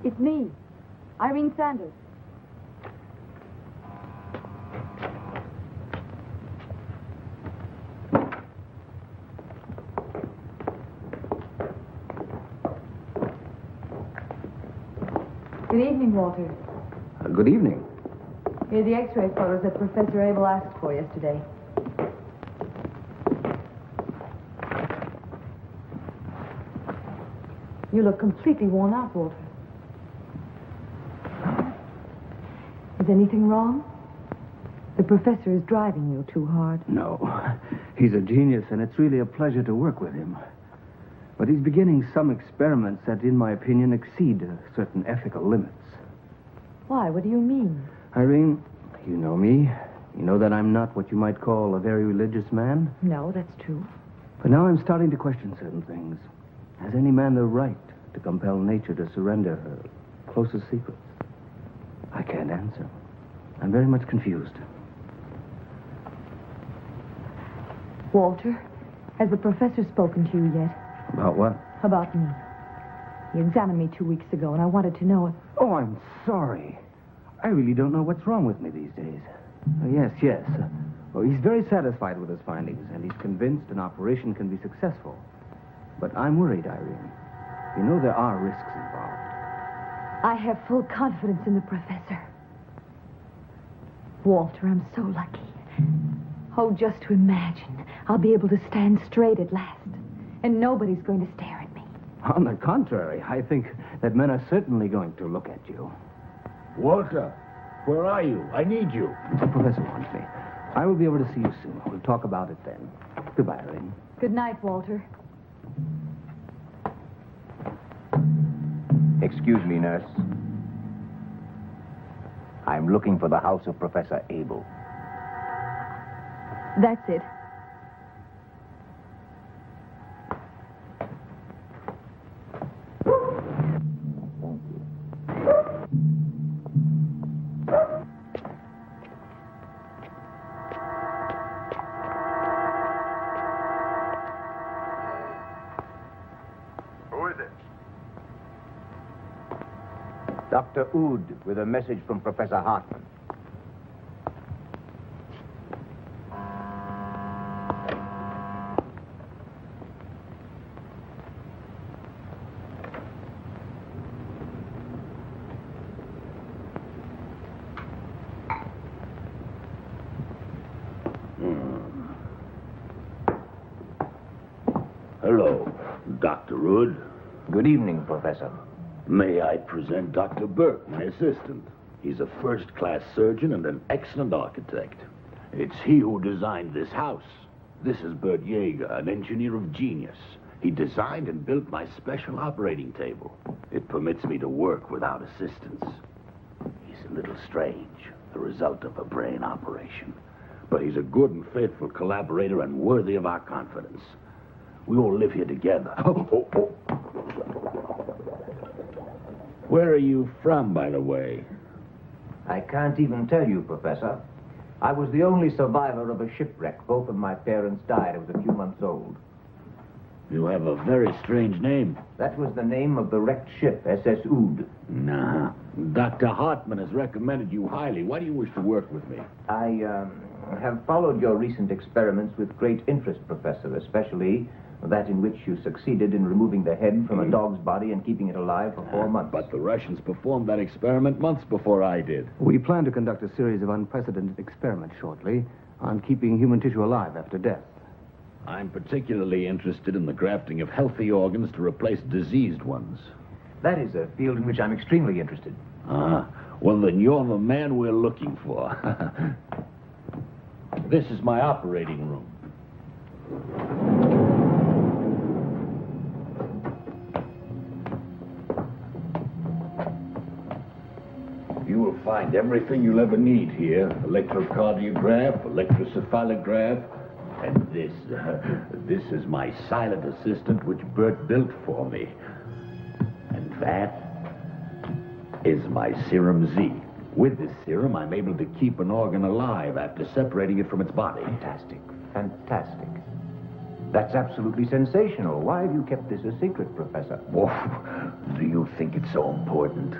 It's me, Irene Sanders. Good evening, Walter. Good evening. Here are the X-ray photos that Professor Abel asked for yesterday. You look completely worn out, Walter. Is anything wrong? The professor is driving you too hard. No. He's a genius, and it's really a pleasure to work with him. But he's beginning some experiments that, in my opinion, exceed certain ethical limits. Why? What do you mean? Irene, you know me. You know that I'm not what you might call a very religious man. No, that's true. But now I'm starting to question certain things. Has any man the right to compel nature to surrender her closest secrets? I can't answer. I'm very much confused. Walter, has the professor spoken to you yet? About what? About me. He examined me 2 weeks ago, and I wanted to know if... Oh, I'm sorry. I really don't know what's wrong with me these days. Yes. Well, he's very satisfied with his findings, and he's convinced an operation can be successful. But I'm worried, Irene. You know there are risks involved. I have full confidence in the professor. Walter, I'm so lucky. Oh, just to imagine I'll be able to stand straight at last. and nobody's going to stare at me. On the contrary, I think that men are certainly going to look at you. Walter, where are you? I need you. The professor wants me. I will be able to see you soon. We'll talk about it then. Goodbye, Irene. Good night, Walter. Excuse me, nurse. I'm looking for the house of Professor Abel. That's it. Dr. Oud with a message from Professor Hartman. Hello, Dr. Oud. Good evening, Professor. May I present Dr. Burke, my assistant? He's a first-class surgeon and an excellent architect. It's he who designed this house. This is Bert Jaeger, an engineer of genius. He designed and built my special operating table. It permits me to work without assistance. He's a little strange, the result of a brain operation. But he's a good and faithful collaborator and worthy of our confidence. We all live here together. Where are you from, by the way? I can't even tell you, Professor. I was the only survivor of a shipwreck. Both of my parents died. I was a few months old. You have a very strange name. That was the name of the wrecked ship, SS Oud. Nah. Dr. Hartman has recommended you highly. Why do you wish to work with me? I have followed your recent experiments with great interest, Professor, especially that in which you succeeded in removing the head from a dog's body and keeping it alive for 4 months. But the Russians performed that experiment months before I did. We plan to conduct a series of unprecedented experiments shortly on keeping human tissue alive after death. I'm particularly interested in the grafting of healthy organs to replace diseased ones. That is a field in which I'm extremely interested. Well, then you're the man we're looking for. This is my operating room. You will find everything you'll ever need here. Electrocardiograph, electrocephalograph, and this is my silent assistant, which Bert built for me. And that is my serum Z. With this serum, I'm able to keep an organ alive after separating it from its body. Fantastic, fantastic. That's absolutely sensational. Why have you kept this a secret, Professor? Oh, do you think it's so important?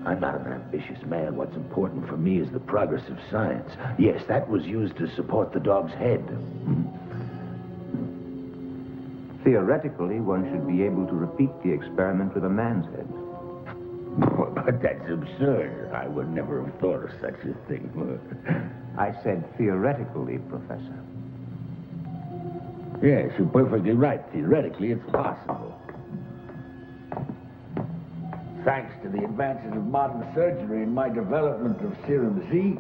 I'm not an ambitious man. What's important for me is the progress of science. Yes, that was used to support the dog's head. Theoretically, one should be able to repeat the experiment with a man's head. But that's absurd. I would never have thought of such a thing. I said theoretically, Professor. Yes, you're perfectly right. Theoretically, it's possible. Thanks to the advances of modern surgery and my development of serum Z,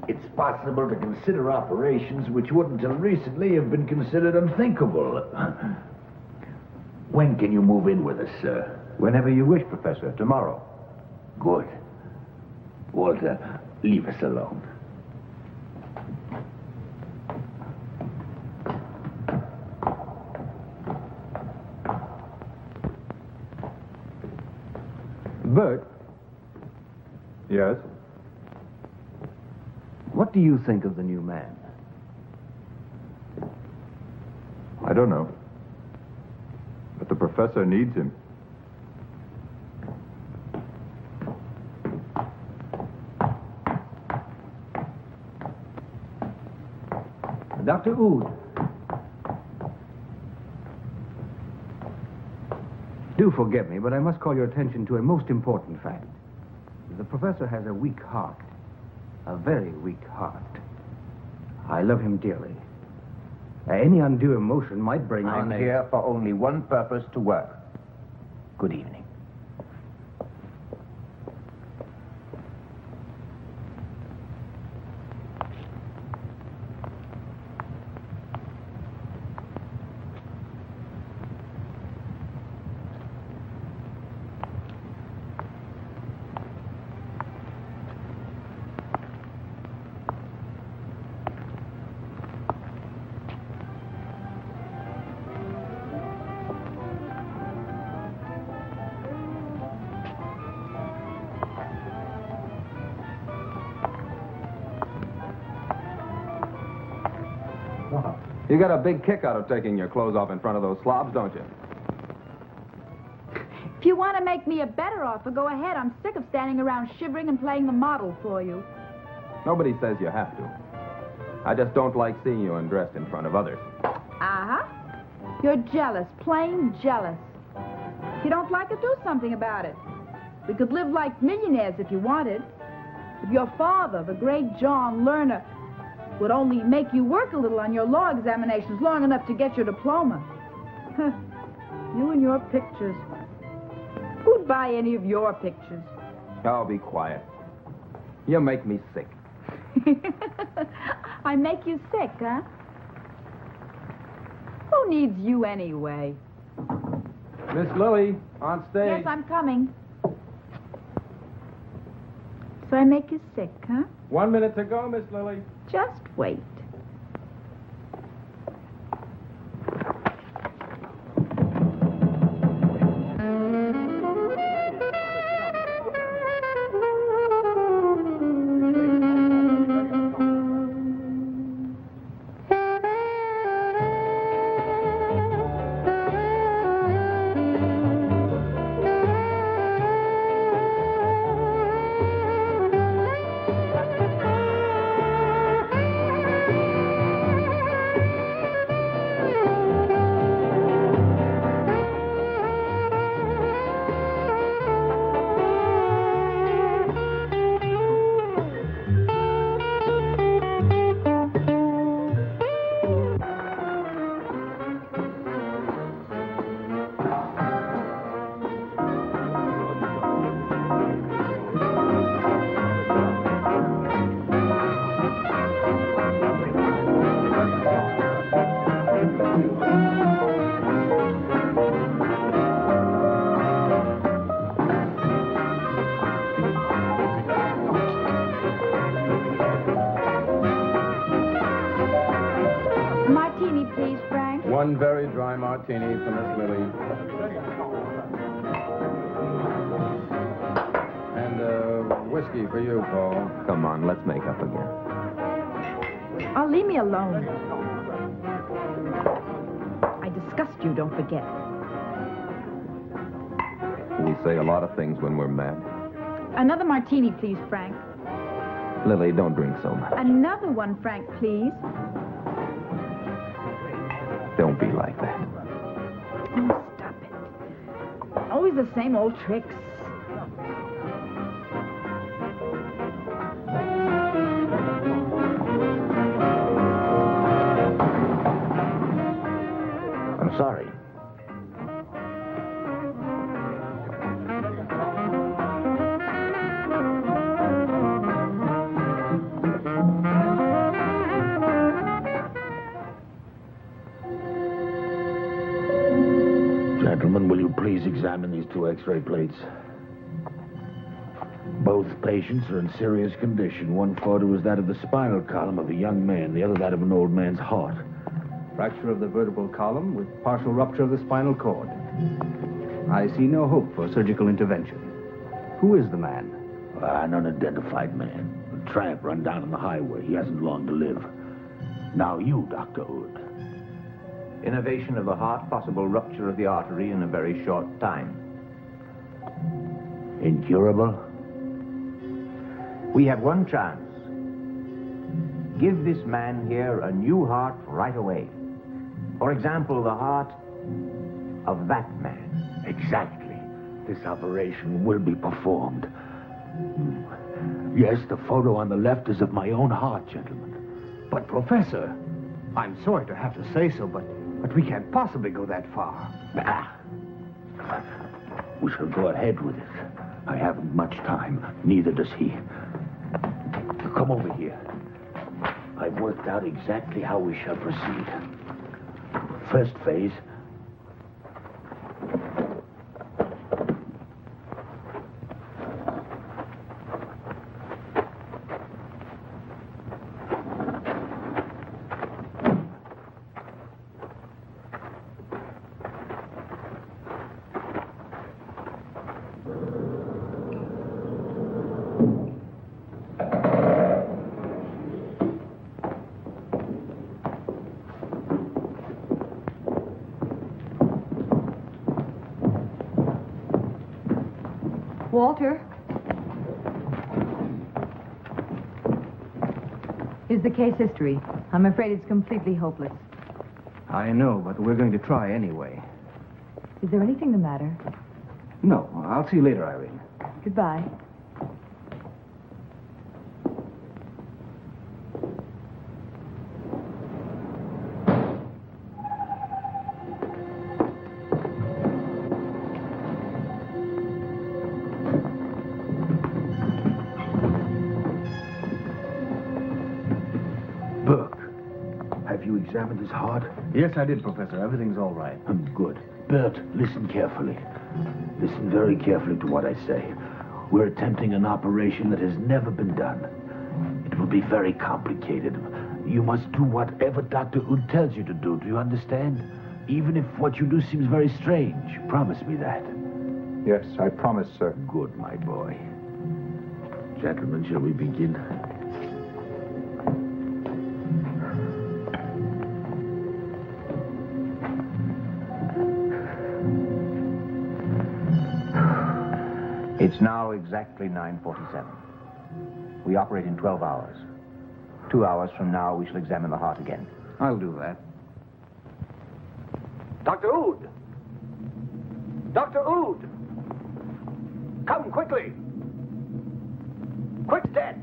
it's possible to consider operations which would until recently have been considered unthinkable. When can you move in with us, sir? Whenever you wish, Professor. Tomorrow. Good. Walter, leave us alone. Bert, Yes? what do you think of the new man? I don't know. But the professor needs him. Dr. Oud. Do forgive me, but I must call your attention to a most important fact. The professor has a weak heart. A very weak heart. I love him dearly. Any undue emotion might bring on I'm here for only one purpose, to work. Good evening. You get a big kick out of taking your clothes off in front of those slobs, don't you? If you want to make me a better offer, go ahead. I'm sick of standing around shivering and playing the model for you. Nobody says you have to. I just don't like seeing you undressed in front of others. Uh-huh. You're jealous, plain jealous. If you don't like it, do something about it. We could live like millionaires if you wanted. If your father, the great John Lerner, would only make you work a little on your law examinations long enough to get your diploma. You and your pictures. Who'd buy any of your pictures? Oh, be quiet. You make me sick. I make you sick, huh? Who needs you anyway? Miss Lilly, on stage. Yes, I'm coming. So I make you sick, huh? 1 minute to go, Miss Lilly. Just wait. One very dry martini for Miss Lilly. And whiskey for you, Paul. Come on, let's make up again. Oh, leave me alone. I disgust you, don't forget. We say a lot of things when we're mad. Another martini, please, Frank. Lily, don't drink so much. Another one, Frank, please. Don't be like that. Oh, stop it. Always the same old tricks. I'm sorry. Gentlemen, will you please examine these two X-ray plates? Both patients are in serious condition. One photo is that of the spinal column of a young man, the other that of an old man's heart. Fracture of the vertebral column with partial rupture of the spinal cord. I see no hope for surgical intervention. Who is the man? An unidentified man. A tramp run down on the highway. He hasn't long to live. Now you, Dr. Hood. Innervation of the heart, possible rupture of the artery in a very short time. Incurable? We have one chance. Give this man here a new heart right away. For example, the heart of that man. Exactly. This operation will be performed. Yes, the photo on the left is of my own heart, gentlemen. But, Professor... I'm sorry to have to say so, but we can't possibly go that far. We shall go ahead with it. I haven't much time. Neither does he. Come over here. I've worked out exactly how we shall proceed. First phase. Walter? Here's the case history. I'm afraid it's completely hopeless. I know, but we're going to try anyway. Is there anything the matter? No, I'll see you later, Irene. Goodbye. Examined his heart? Yes, I did, Professor. Everything's all right. Good. Bert, listen carefully. Listen very carefully to what I say. We're attempting an operation that has never been done. It will be very complicated. You must do whatever Dr. Hood tells you to do. Do you understand? Even if what you do seems very strange. Promise me that. Yes, I promise, sir. Good, my boy. Gentlemen, shall we begin? It's now exactly 9:47. We operate in 12 hours. 2 hours from now, we shall examine the heart again. I'll do that. Dr. Ood! Dr. Ood! Come quickly! Quick's dead!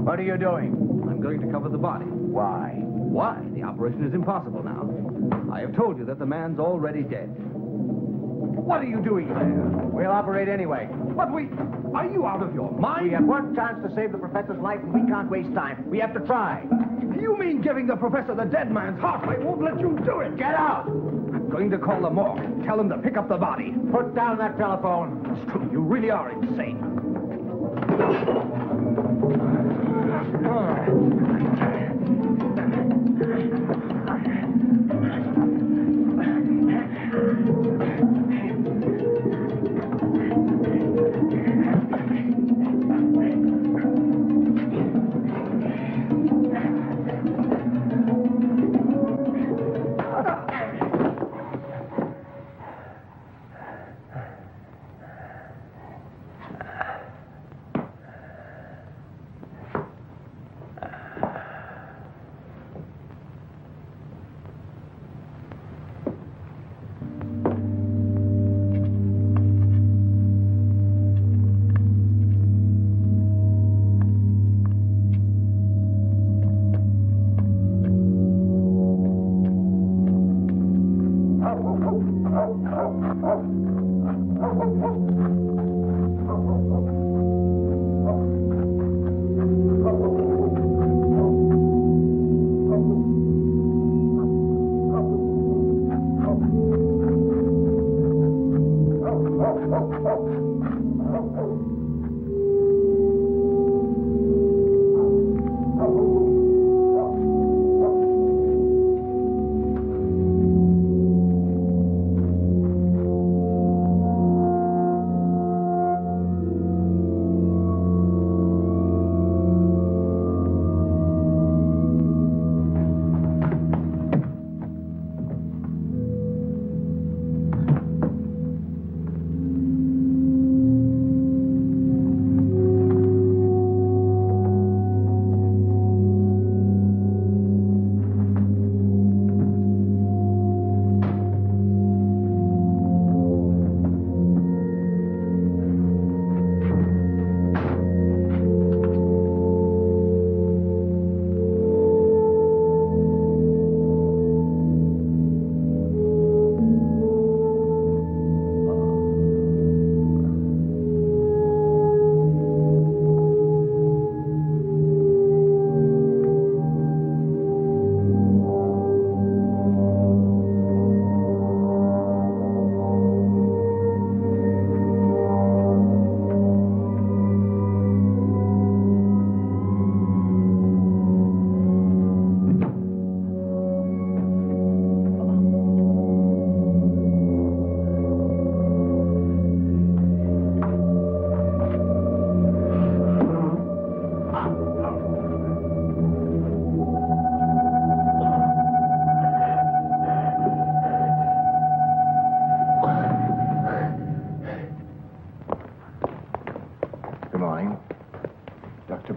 What are you doing? I'm going to cover the body. Why? Why? The operation is impossible now. I have told you that the man's already dead. What are you doing there? We'll operate anyway. But are you out of your mind? We have one chance to save the professor's life, and we can't waste time. We have to try. You mean giving the professor the dead man's heart? I won't let you do it. Get out! I'm going to call the morgue. Tell them to pick up the body. Put down that telephone. Sturm, you really are insane.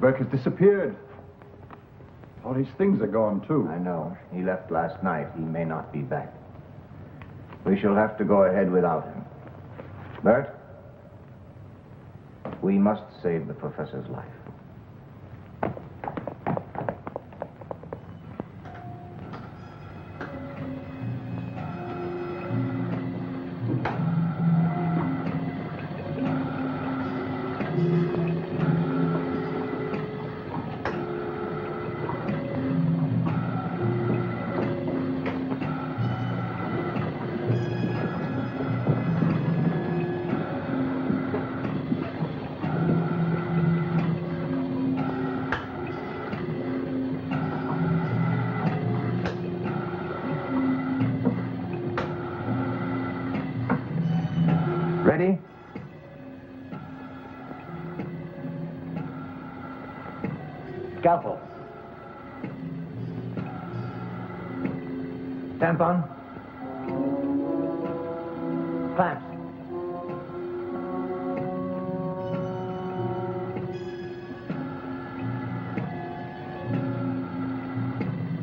Burke has disappeared. All his things are gone, too. I know. He left last night. He may not be back. We shall have to go ahead without him. Bert, we must save the professor's life. Ready? Scalpel. Tampon. Clamps.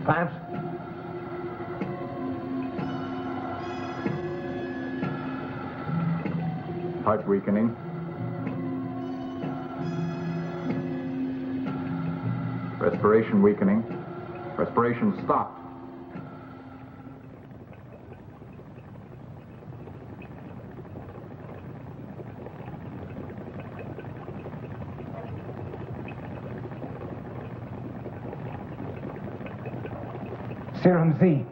Clamps. Heart weakening. Respiration weakening. Respiration stopped. Serum Z.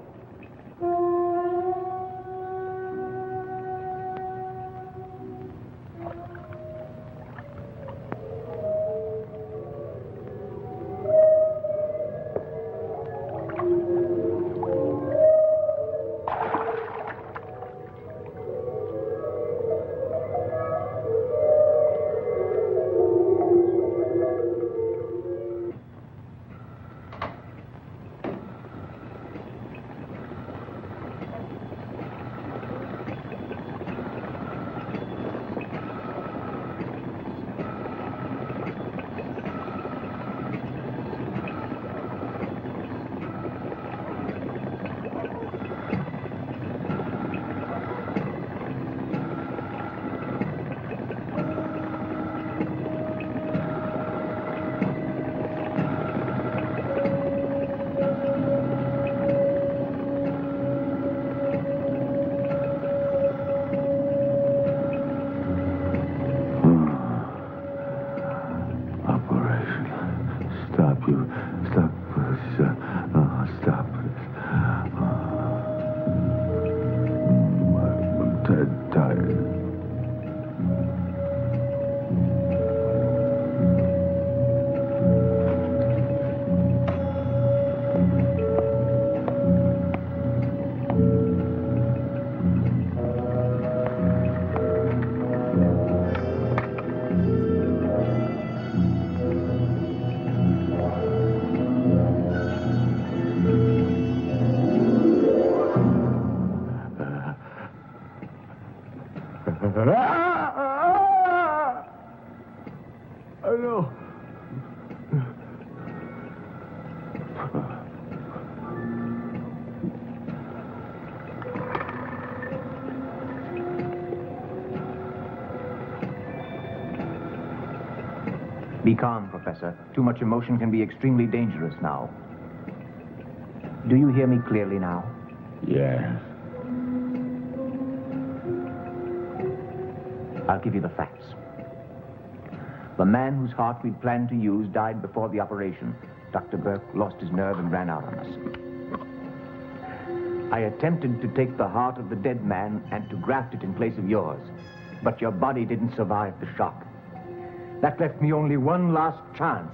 Be calm, Professor. Too much emotion can be extremely dangerous now. Do you hear me clearly now? Yeah. I'll give you the facts. The man whose heart we planned to use died before the operation. Dr. Burke lost his nerve and ran out on us. I attempted to take the heart of the dead man and to graft it in place of yours. But your body didn't survive the shock. That left me only one last chance.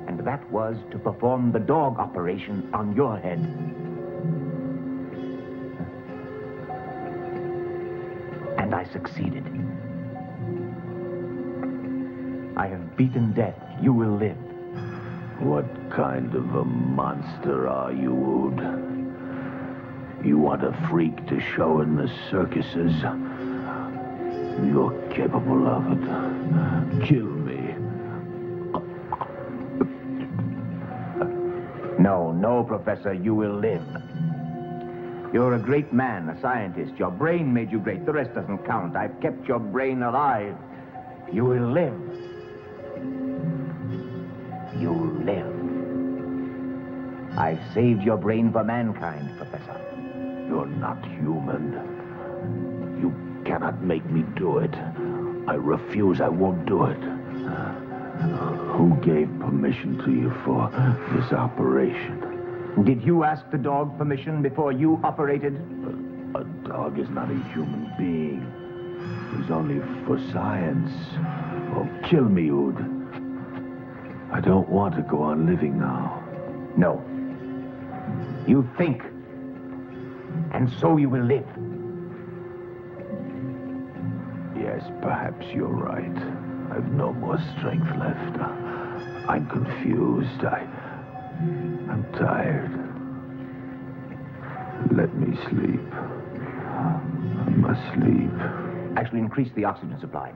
And that was to perform the dog operation on your head. And I succeeded. I have beaten death. You will live. What kind of a monster are you, Ood? You want a freak to show in the circuses? You're capable of it. Kill me. No, no, Professor, you will live. You're a great man, a scientist. Your brain made you great. The rest doesn't count. I've kept your brain alive. You will live. You'll live. I've saved your brain for mankind, Professor. You're not human. You cannot make me do it. I refuse. I won't do it. Who gave permission to you for this operation? Did you ask the dog permission before you operated? A dog is not a human being. He's only for science. Oh, kill me, Ood. I don't want to go on living now. No. You think. And so you will live. Yes, perhaps you're right. I've no more strength left. I'm confused. I'm tired. Let me sleep. I must sleep. Actually, increase the oxygen supply.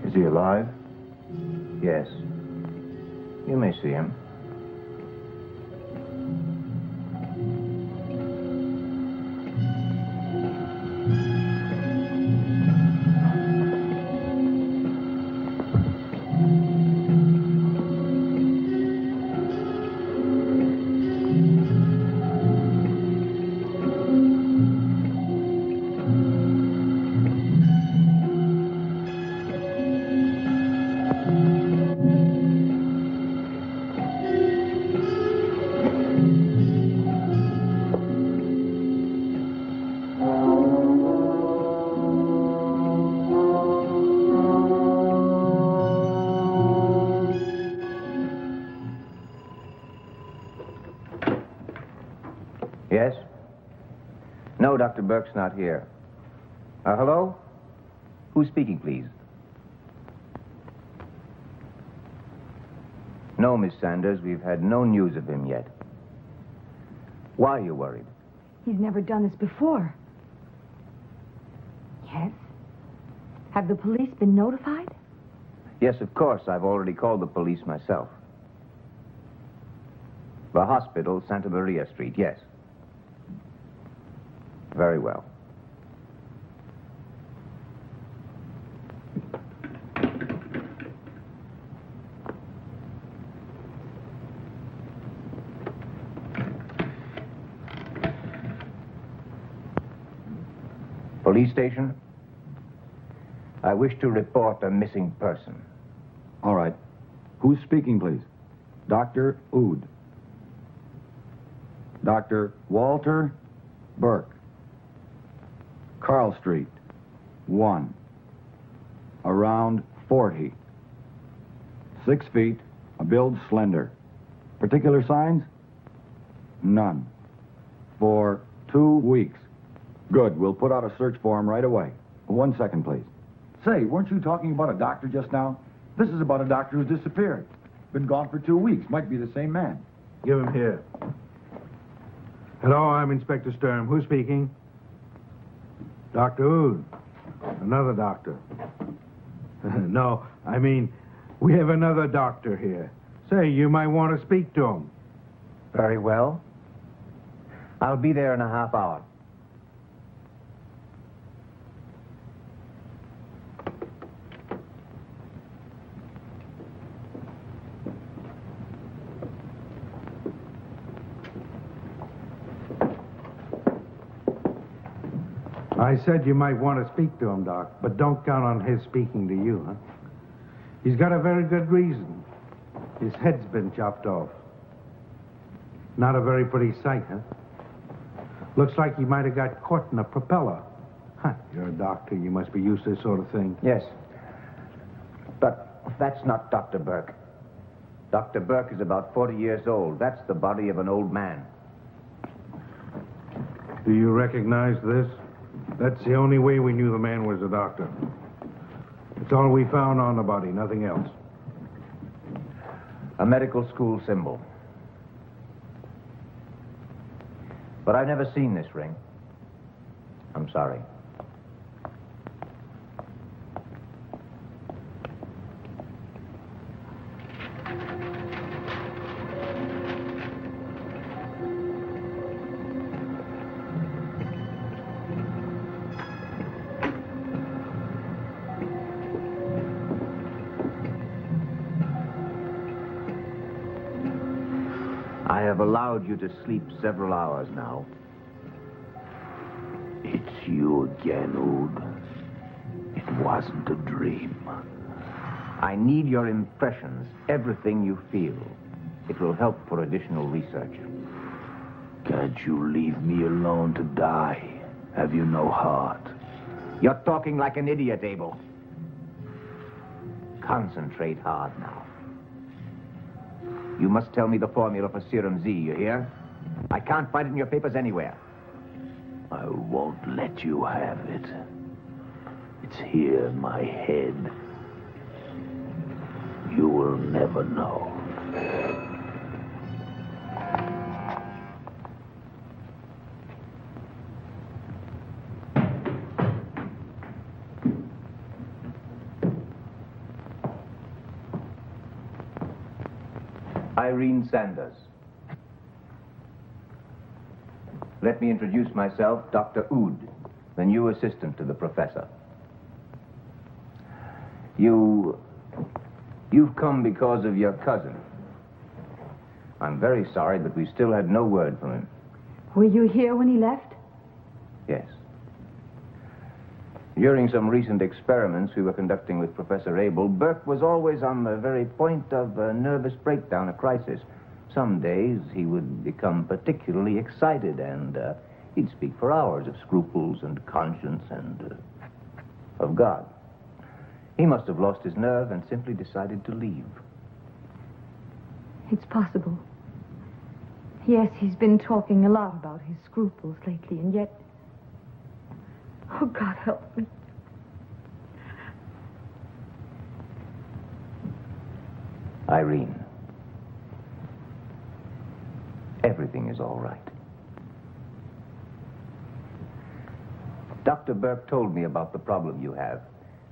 Is he alive? Yes. You may see him. Yes? No, Dr. Burke's not here. Hello? Who's speaking, please? No, Miss Sanders, we've had no news of him yet. Why are you worried? He's never done this before. Yes? Have the police been notified? Yes, of course. I've already called the police myself. The hospital, Santa Maria Street, yes. Very well. Police station? I wish to report a missing person. All right. Who's speaking, please? Dr. Ood. Dr. Walter Burke. Carl Street, 1. Around 40. 6 feet, a build slender. Particular signs? None. For 2 weeks. Good, we'll put out a search for him right away. 1 second, please. Say, weren't you talking about a doctor just now? This is about a doctor who's disappeared. Been gone for 2 weeks. Might be the same man. Give him here. Hello, I'm Inspector Sturm. Who's speaking? Dr. Ood. Another doctor. No, I mean, we have another doctor here. Say, you might want to speak to him. Very well. I'll be there in a half hour. I said you might want to speak to him, Doc, but don't count on his speaking to you, huh? He's got a very good reason. His head's been chopped off. Not a very pretty sight, huh? Looks like he might have got caught in a propeller. Huh, you're a doctor. You must be used to this sort of thing. Yes. But that's not Dr. Burke. Dr. Burke is about 40 years old. That's the body of an old man. Do you recognize this? That's the only way we knew the man was a doctor. It's all we found on the body, nothing else. A medical school symbol. But I've never seen this ring. I'm sorry. I have allowed you to sleep several hours now. It's you again, Ood. It wasn't a dream. I need your impressions, everything you feel. It will help for additional research. Can't you leave me alone to die? Have you no heart? You're talking like an idiot, Abel. Concentrate hard now. You must tell me the formula for serum Z, you hear? I can't find it in your papers anywhere. I won't let you have it. It's here in my head. You will never know. Irene Sanders. Let me introduce myself, Dr. Ood, the new assistant to the professor. You've come because of your cousin. I'm very sorry, but we still had no word from him. Were you here when he left? Yes. During some recent experiments we were conducting with Professor Abel, Burke was always on the very point of a nervous breakdown, a crisis. Some days he would become particularly excited and he'd speak for hours of scruples and conscience and of God. He must have lost his nerve and simply decided to leave. It's possible. Yes, he's been talking a lot about his scruples lately, and yet... Oh, God help me. Irene, everything is all right. Dr. Burke told me about the problem you have,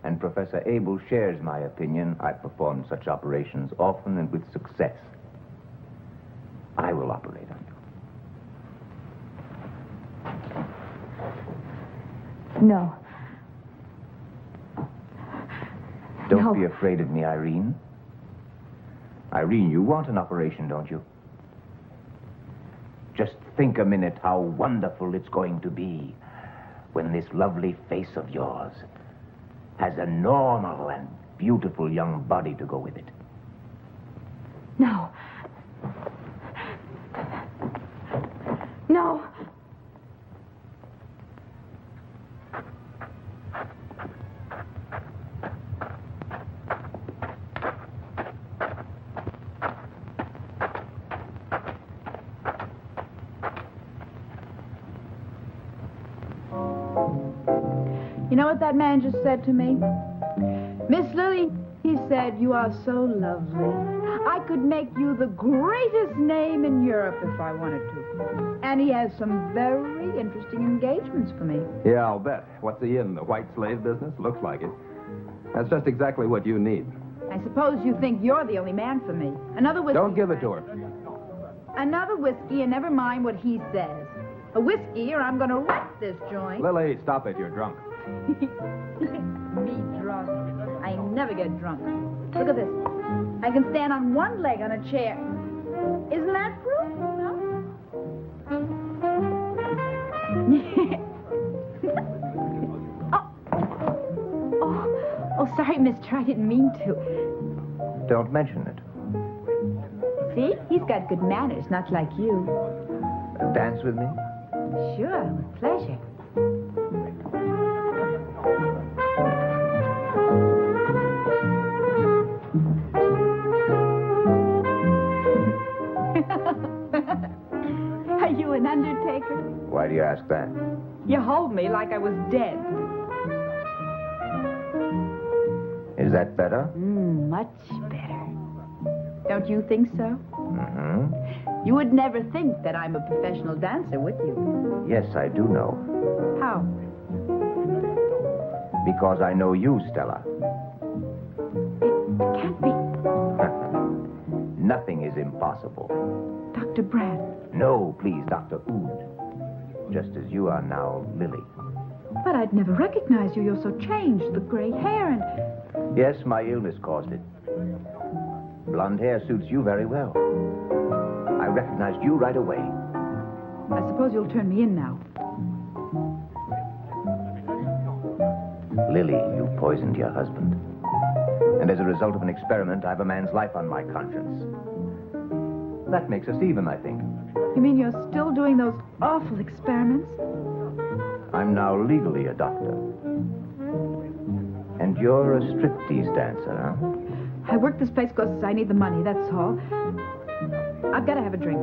and Professor Abel shares my opinion. I perform such operations often and with success. I will operate on you. No. Don't be afraid of me, Irene. Irene, you want an operation, don't you? Just think a minute how wonderful it's going to be when this lovely face of yours has a normal and beautiful young body to go with it. No. No. You know what that man just said to me? Miss Lilly, he said, you are so lovely. I could make you the greatest name in Europe if I wanted to. And he has some very interesting engagements for me. Yeah, I'll bet. What's he in, the white slave business? Looks like it. That's just exactly what you need. I suppose you think you're the only man for me. Another whiskey. Don't give it to her. Another whiskey, and never mind what he says. A whiskey, or I'm going to wreck this joint. Lily, stop it. You're drunk. Me drunk. I never get drunk. Look at this. I can stand on one leg on a chair. Isn't that proof? No? Oh, sorry, mister. I didn't mean to. Don't mention it. See? He's got good manners, not like you. Dance with me? Sure, with pleasure. Are you an undertaker? Why do you ask that? You hold me like I was dead. Is that better? Much better. Don't you think so? You would never think that I'm a professional dancer, would you? Yes, I do know. How? Because I know you, Stella. It can't be. Nothing is impossible. Dr. Brandt. No, please, Dr. Oud. Just as you are now, Lilly. But I'd never recognized you. You're so changed. The gray hair and... Yes, my illness caused it. Blonde hair suits you very well. I recognized you right away. I suppose you'll turn me in now. Lilly, you poisoned your husband. And as a result of an experiment, I have a man's life on my conscience. That makes us even, I think. You mean you're still doing those awful experiments? I'm now legally a doctor. And you're a striptease dancer, huh? I work this place because I need the money, that's all. I've got to have a drink.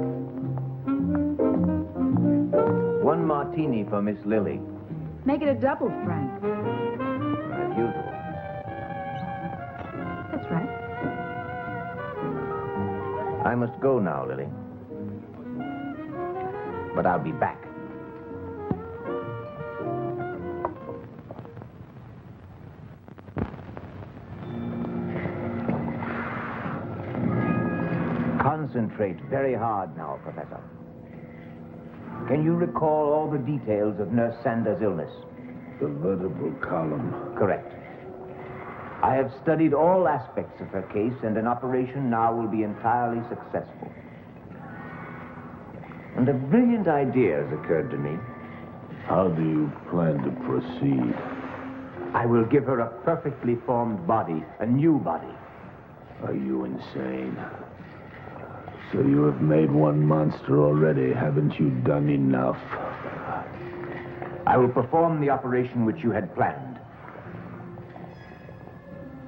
One martini for Miss Lilly. Make it a double, Frank. As usual. That's right. I must go now, Lilly. But I'll be back. Concentrate very hard now, Professor. Can you recall all the details of Nurse Sander's illness? The vertebral column. Correct. I have studied all aspects of her case, and an operation now will be entirely successful. And a brilliant idea has occurred to me. How do you plan to proceed? I will give her a perfectly formed body, a new body. Are you insane? So you have made one monster already. Haven't you done enough? I will perform the operation which you had planned.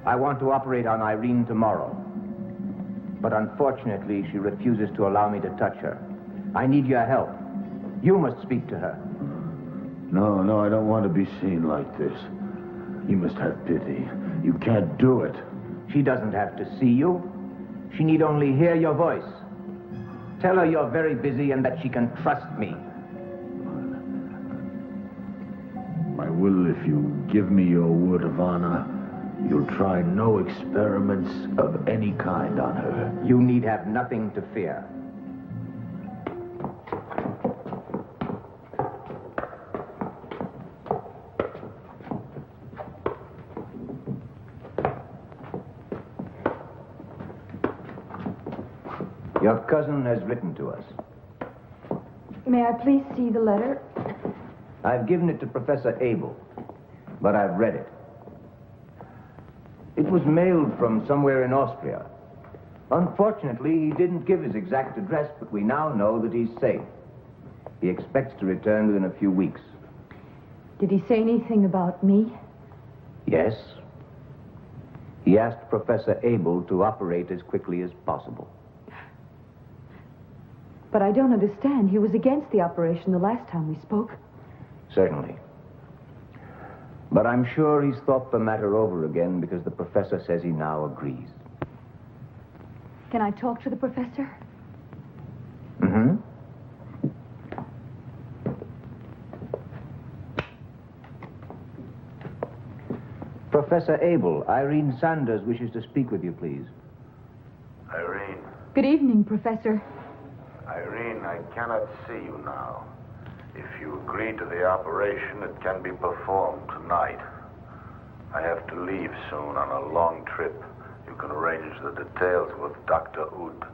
I want to operate on Irene tomorrow. But unfortunately, she refuses to allow me to touch her. I need your help. You must speak to her. No, I don't want to be seen like this. You must have pity. You can't do it. She doesn't have to see you. She need only hear your voice. Tell her you're very busy and that she can trust me. I will if you give me your word of honor. You'll try no experiments of any kind on her. You need have nothing to fear. Your cousin has written to us. May I please see the letter? I've given it to Professor Abel, but I've read it. It was mailed from somewhere in Austria. Unfortunately, he didn't give his exact address, but we now know that he's safe. He expects to return within a few weeks. Did he say anything about me? Yes. He asked Professor Abel to operate as quickly as possible. But I don't understand. He was against the operation the last time we spoke. Certainly. But I'm sure he's thought the matter over again because the professor says he now agrees. Can I talk to the professor? Mm-hmm. Professor Abel, Irene Sanders wishes to speak with you, please. Irene. Good evening, Professor. Irene, I cannot see you now. If you agree to the operation, it can be performed tonight. I have to leave soon on a long trip. You can arrange the details with Dr. Oud.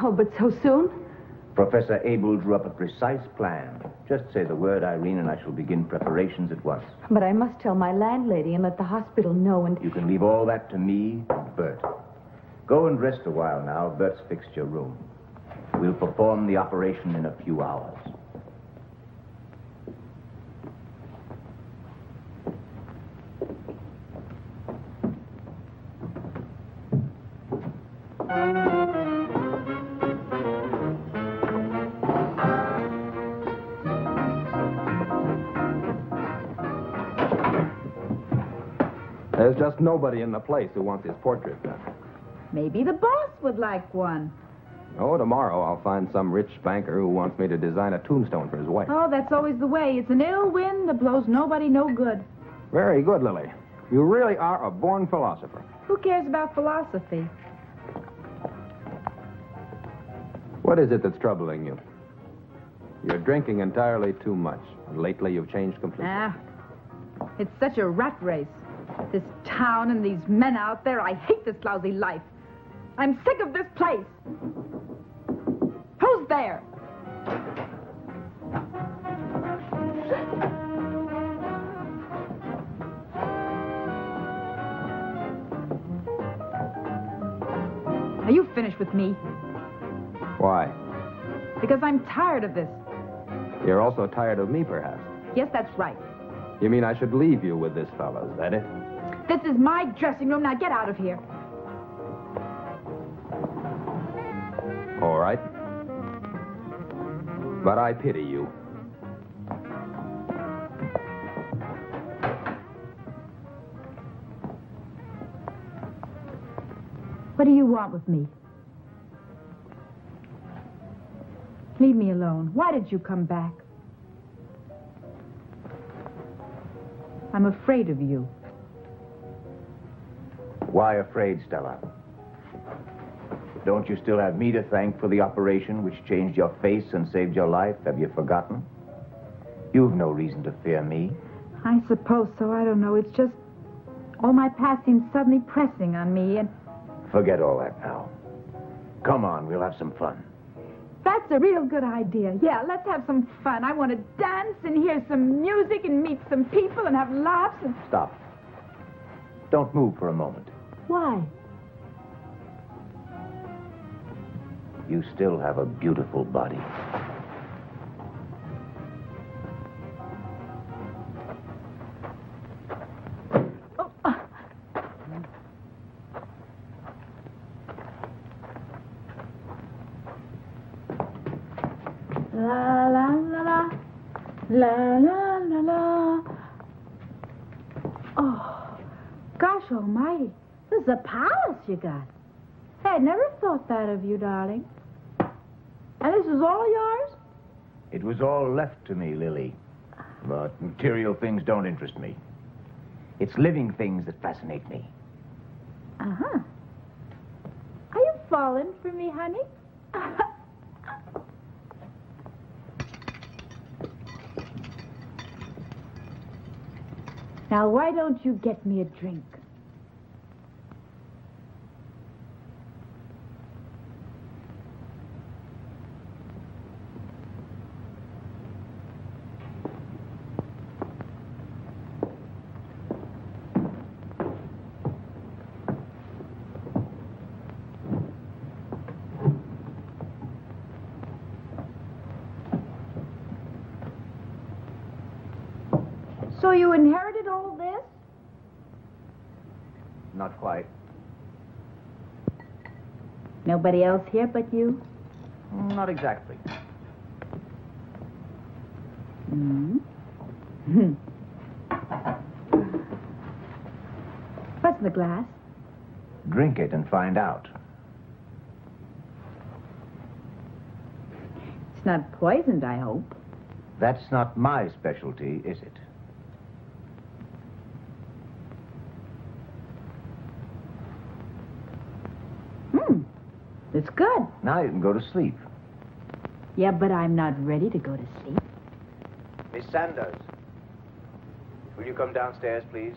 Oh, but so soon? Professor Abel drew up a precise plan. Just say the word, Irene, and I shall begin preparations at once. But I must tell my landlady and let the hospital know and... You can leave all that to me and Bert. Go and rest a while now. Bert's fixed your room. We'll perform the operation in a few hours. There's just nobody in the place who wants his portrait done. Maybe the boss would like one. Oh, tomorrow I'll find some rich banker who wants me to design a tombstone for his wife. Oh, that's always the way. It's an ill wind that blows nobody no good. Very good, Lily. You really are a born philosopher. Who cares about philosophy? What is it that's troubling you? You're drinking entirely too much. And lately you've changed completely. It's such a rat race. This town and these men out there. I hate this lousy life. I'm sick of this place. Who's there? Are you finished with me? Why? Because I'm tired of this. You're also tired of me, perhaps. Yes, that's right. You mean I should leave you with this fellow, is that it? This is my dressing room. Now get out of here. All right. But I pity you. What do you want with me? Leave me alone. Why did you come back? I'm afraid of you. Why afraid, Stella? Don't you still have me to thank for the operation which changed your face and saved your life? Have you forgotten? You've no reason to fear me. I suppose so. I don't know. It's just all my past seems suddenly pressing on me, and Forget all that now. Come on, we'll have some fun. that's a real good idea. Yeah, let's have some fun. I want to dance and hear some music and meet some people and have laughs and... Stop. Don't move for a moment. Why? You still have a beautiful body. La la la la, la la la la. Oh, gosh almighty. This is a palace you got. Hey, I never thought that of you, darling. And this is all yours? It was all left to me, Lily. But material things don't interest me. It's living things that fascinate me. Uh-huh. Are you falling for me, honey? Now, why don't you get me a drink? So you inherited all this? Not quite. Nobody else here but you? Not exactly. Hmm. What's in the glass? Drink it and find out. It's not poisoned, I hope. That's not my specialty, is it? It's good. Now you can go to sleep. Yeah, but I'm not ready to go to sleep. Miss Sanders, will you come downstairs, please?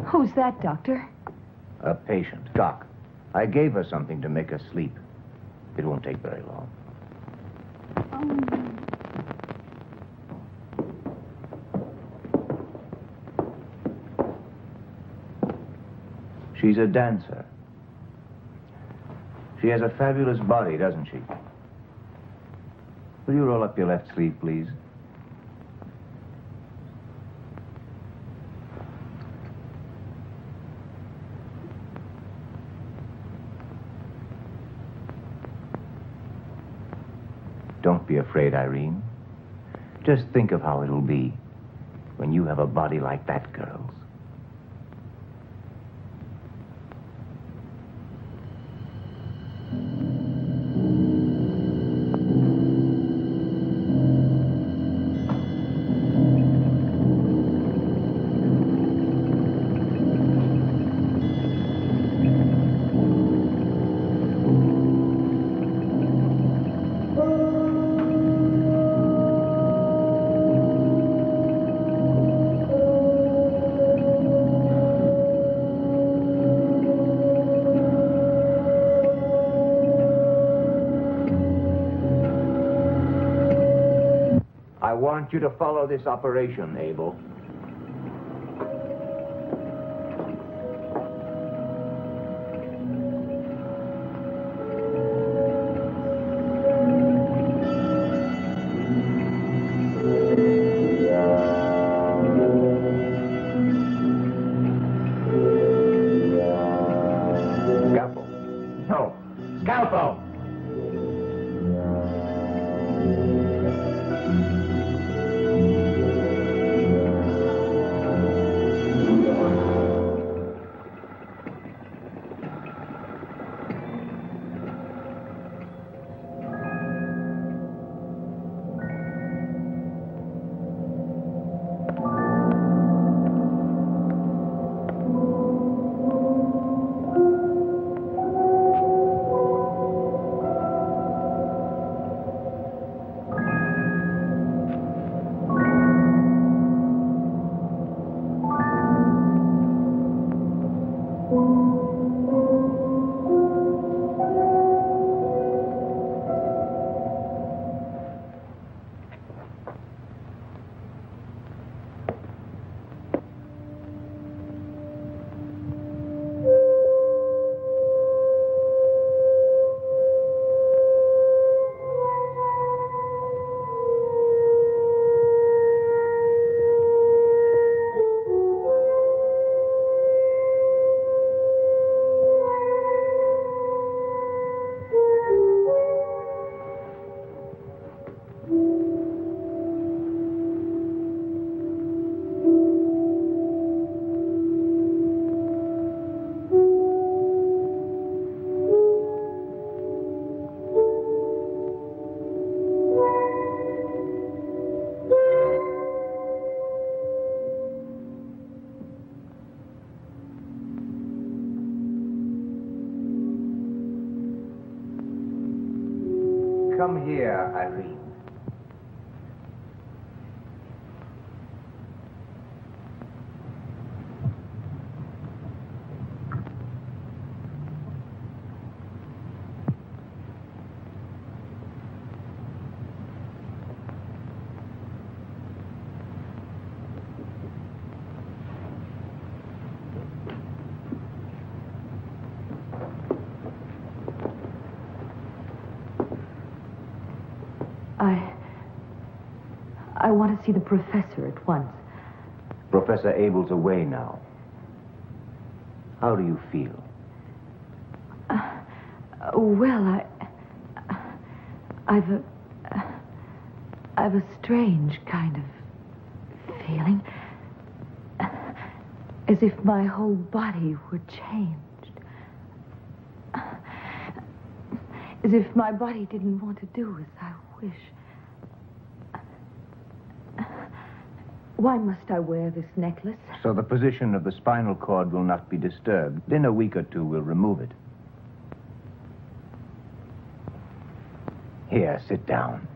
Who's that, Doctor? A patient. Doc, I gave her something to make her sleep. It won't take very long. She's a dancer. She has a fabulous body, doesn't she? Will you roll up your left sleeve, please? Don't be afraid, Irene. Just think of how it'll be when you have a body like that girl's. I want you to follow this operation, Abel. Scalpel. No. Scalpel! Come here, Irene. I want to see the professor at once. Professor Abel's away now. How do you feel? Well, I've a strange kind of feeling. As if my whole body were changed. As if my body didn't want to do as I wish. Why must I wear this necklace? So the position of the spinal cord will not be disturbed. In a week or two, we'll remove it. Here, sit down.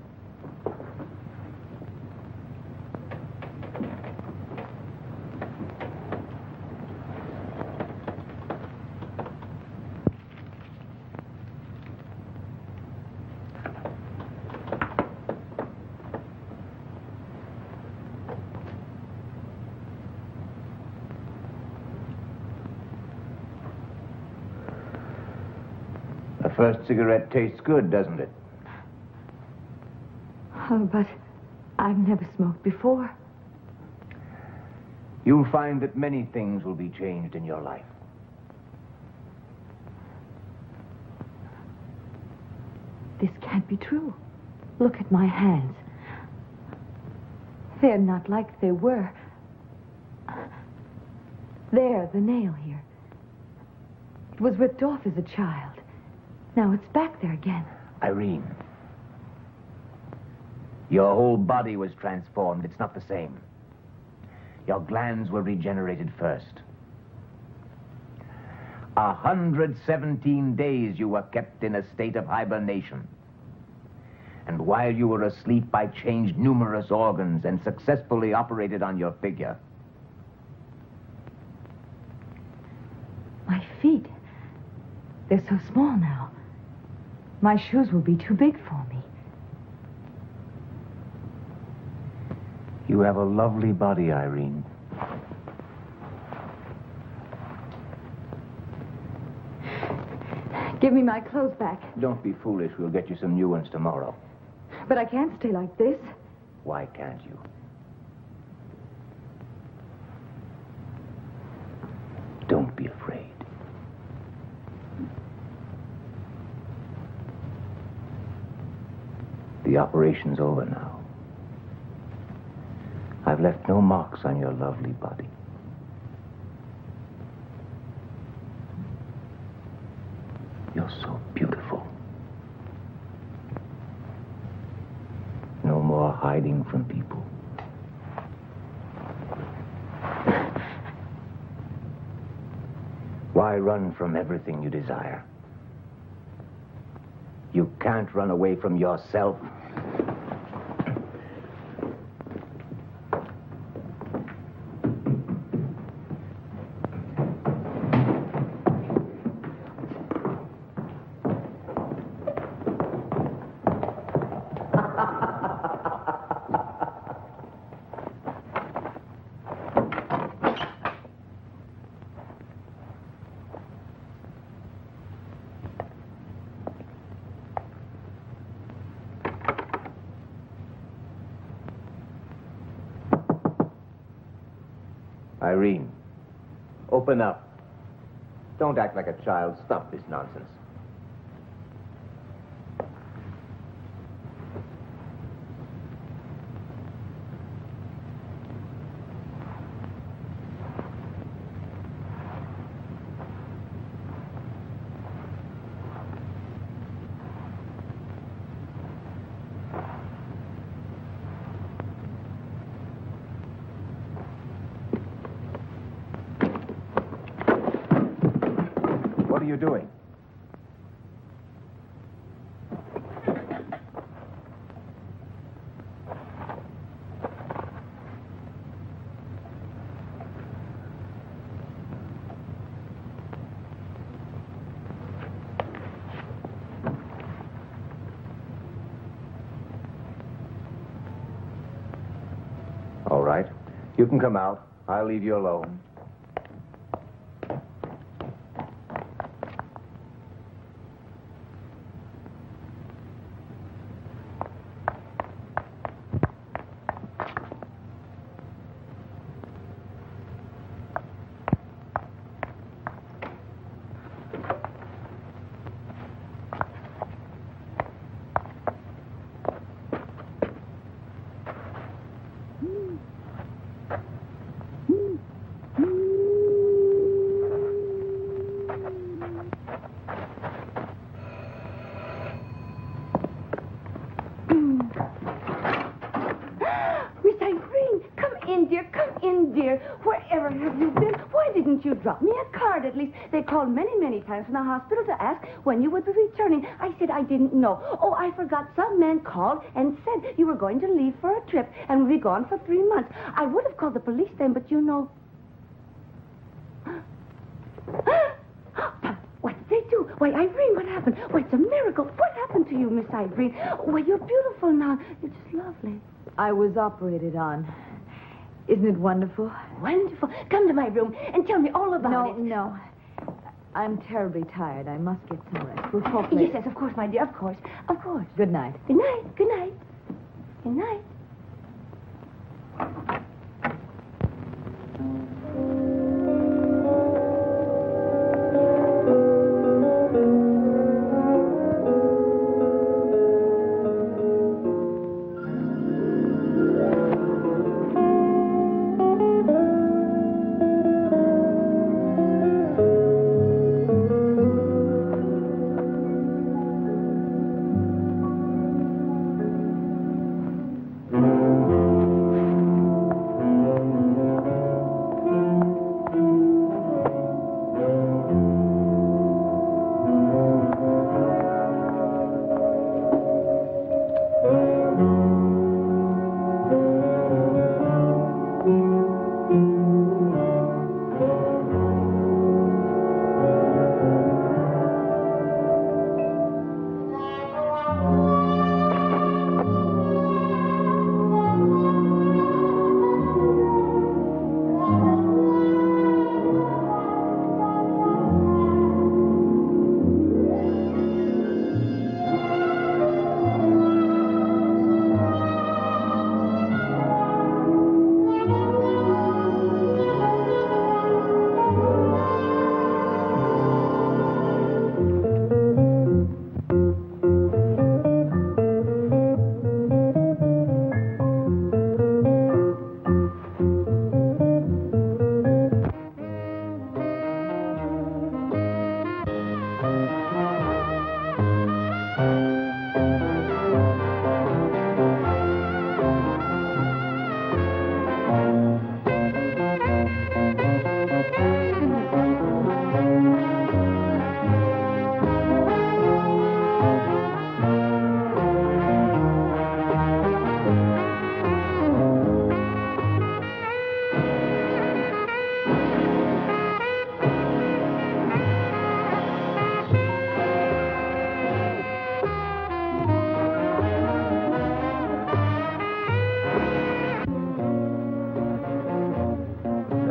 The first cigarette tastes good, doesn't it? Oh, but I've never smoked before. You'll find that many things will be changed in your life. This can't be true. Look at my hands. They're not like they were. There, the nail here. It was ripped off as a child. Now it's back there again. Irene, your whole body was transformed. It's not the same. Your glands were regenerated first. 117 days you were kept in a state of hibernation. And while you were asleep, I changed numerous organs and successfully operated on your figure. My feet. They're so small now. My shoes will be too big for me. You have a lovely body, Irene. Give me my clothes back. Don't be foolish. We'll get you some new ones tomorrow. But I can't stay like this. Why can't you? Don't be afraid. The operation's over now. I've left no marks on your lovely body. You're so beautiful. No more hiding from people. Why run from everything you desire? You can't run away from yourself. Irene, open up. Don't act like a child. Stop this nonsense. What are you doing? All right. You can come out. I'll leave you alone. Drop me a card, at least. They called many, many times from the hospital to ask when you would be returning. I said I didn't know. Oh, I forgot. Some man called and said you were going to leave for a trip and would be gone for 3 months. I would have called the police then, but you know... What did they do? Why, Irene, what happened? Why, it's a miracle. What happened to you, Miss Irene? Why, you're beautiful now. You're just lovely. I was operated on. Isn't it wonderful? Wonderful. Come to my room and tell me all about it. No. I'm terribly tired. I must get some rest. We'll talk later. Yes, of course, my dear. Of course. Of course. Good night. Good night. Good night. Good night.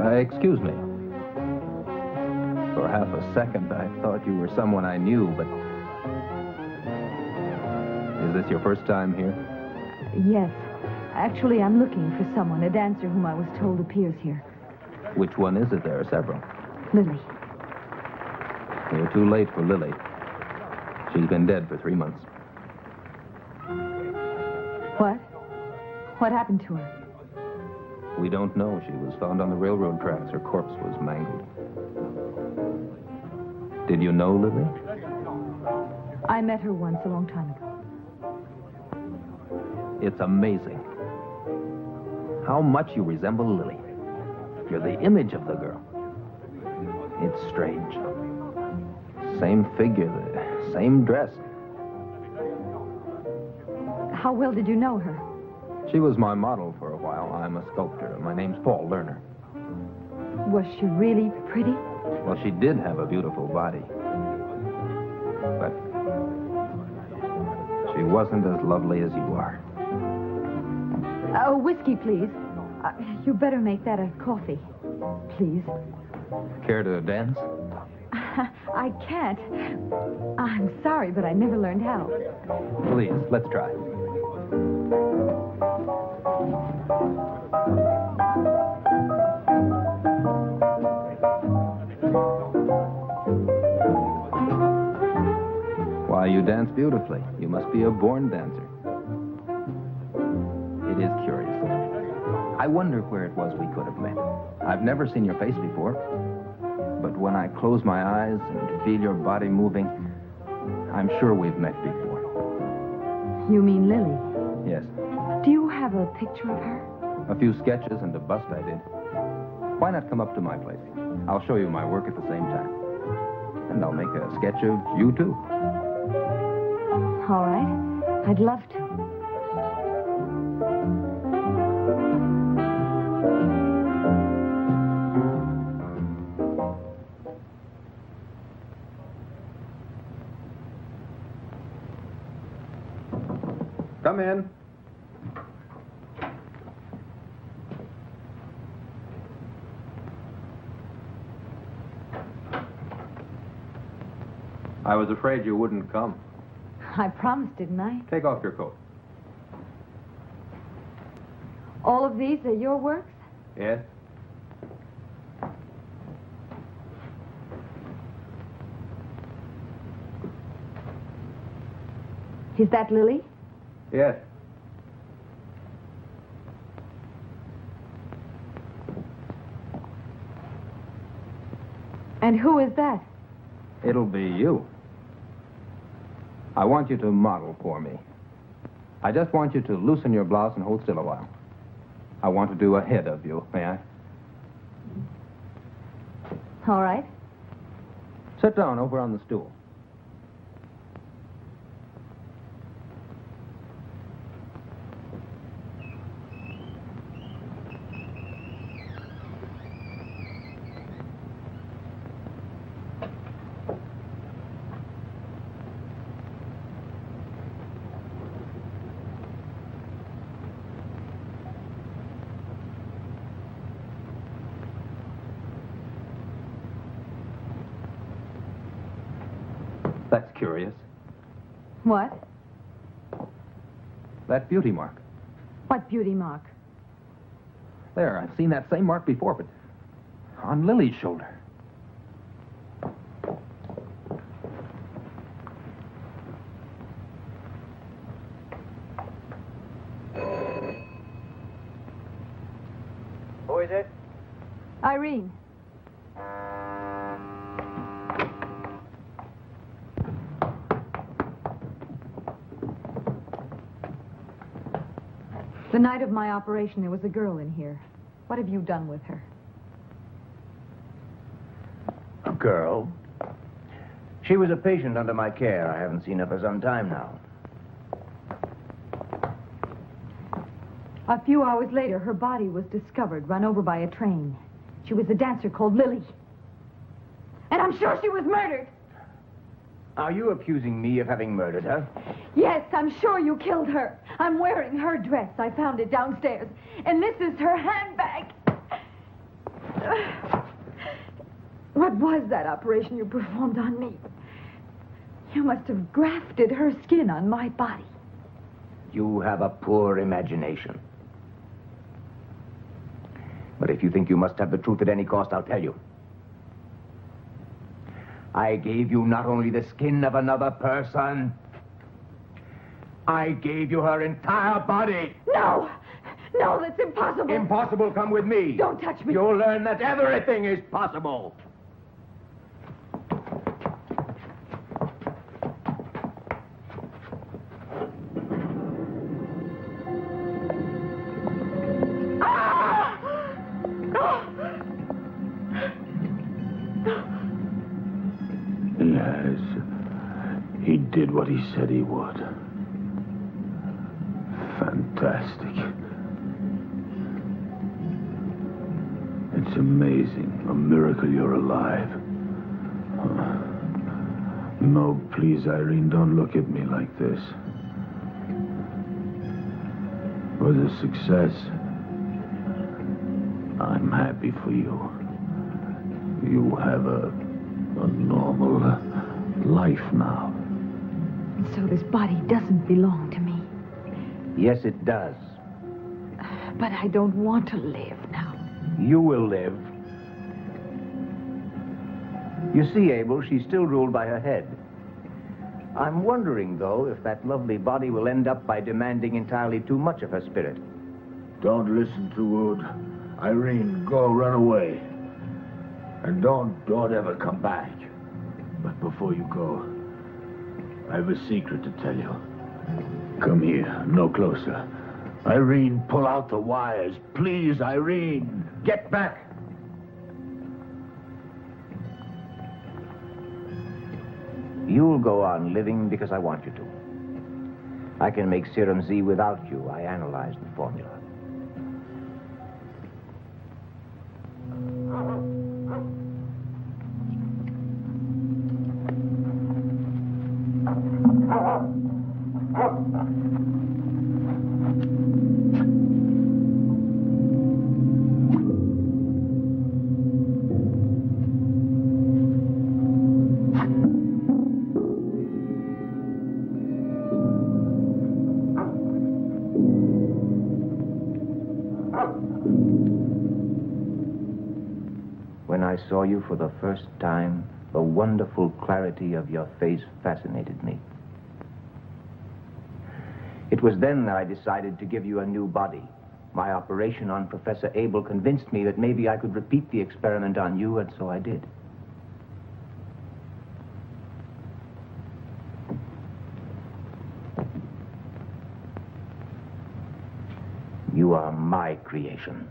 Excuse me. For half a second, I thought you were someone I knew, but... Is this your first time here? Yes. Actually, I'm looking for someone, a dancer whom I was told appears here. Which one is it? There are several. Lilly. You're too late for Lilly. She's been dead for 3 months. What? What happened to her? We don't know. She was found on the railroad tracks. Her corpse was mangled. Did you know Lilly? I met her once a long time ago. It's amazing how much you resemble Lilly. You're the image of the girl. It's strange. Same figure, the same dress. How well did you know her? She was my model for a while. I'm a sculptor. My name's Paul Lerner. Was she really pretty? Well, she did have a beautiful body. But she wasn't as lovely as you are. Oh, whiskey, please. You better make that a coffee. Please. Care to dance? I can't. I'm sorry, but I never learned how. Please, let's try. Why, you dance beautifully. You must be a born dancer. It is curious. I wonder where it was we could have met. I've never seen your face before. But when I close my eyes and feel your body moving, I'm sure we've met before. You mean Lilly? Yes. Do you have a picture of her? A few sketches and a bust I did. Why not come up to my place? I'll show you my work at the same time. And I'll make a sketch of you, too. All right. I'd love to. Come in. I was afraid you wouldn't come. I promised, didn't I? Take off your coat. All of these are your works? Yes? Is that Lilly? Yes. And who is that? It'll be you. I want you to model for me. I just want you to loosen your blouse and hold still a while. I want to do a head of you, may I? All right. Sit down over on the stool. That's curious. What? That beauty mark. What beauty mark? There, I've seen that same mark before, but on Lily's shoulder. Who is it? Irene. The night of my operation, there was a girl in here. What have you done with her? A girl? She was a patient under my care. I haven't seen her for some time now. A few hours later, her body was discovered, run over by a train. She was a dancer called Lilly. And I'm sure she was murdered. Are you accusing me of having murdered her? Yes, I'm sure you killed her. I'm wearing her dress. I found it downstairs. And this is her handbag. was that operation you performed on me? You must have grafted her skin on my body. You have a poor imagination. But if you think you must have the truth at any cost, I'll tell you. I gave you not only the skin of another person, I gave you her entire body. No! No, that's impossible. Impossible, come with me. Don't touch me. You'll learn that everything is possible. Yes, he did what he said he would. Fantastic. It's amazing. A miracle you're alive. No, please, Irene, don't look at me like this. It was a success. I'm happy for you. You have a normal life now. So this body doesn't belong to me. Yes, it does. But I don't want to live now. You will live. You see, Abel, she's still ruled by her head. I'm wondering, though, if that lovely body will end up by demanding entirely too much of her spirit. Don't listen to Wood. Irene, go, run away. And don't ever come back. But before you go, I have a secret to tell you. Come here, no closer. Irene, pull out the wires. Please, Irene. Get back! You'll go on living because I want you to. I can make serum Z without you. I analyzed the formula. When I saw you for the first time, the wonderful clarity of your face fascinated me. It was then that I decided to give you a new body. My operation on Professor Abel convinced me that maybe I could repeat the experiment on you, and so I did. You are my creation.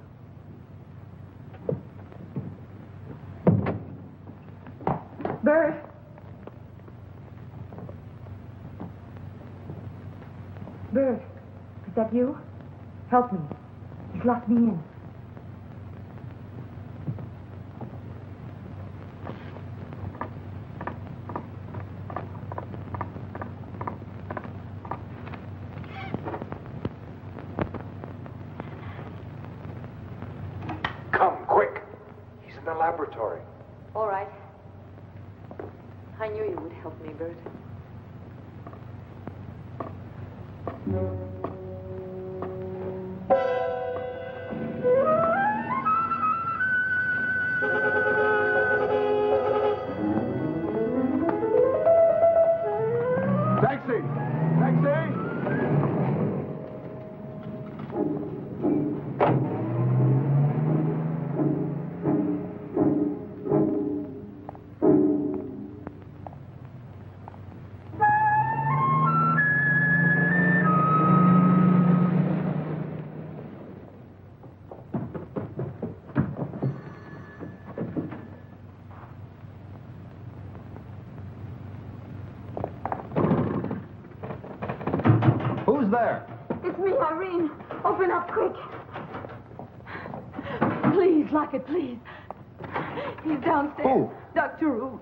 Bert. Bert, is that you? Help me. He's locked me in. Come, quick. He's in the laboratory. All right. I knew you would help me, Bert. Taxi! Taxi! Who's there? It's me, Irene. Open up quick. Please, lock it, please. He's downstairs. Who? Dr. Root.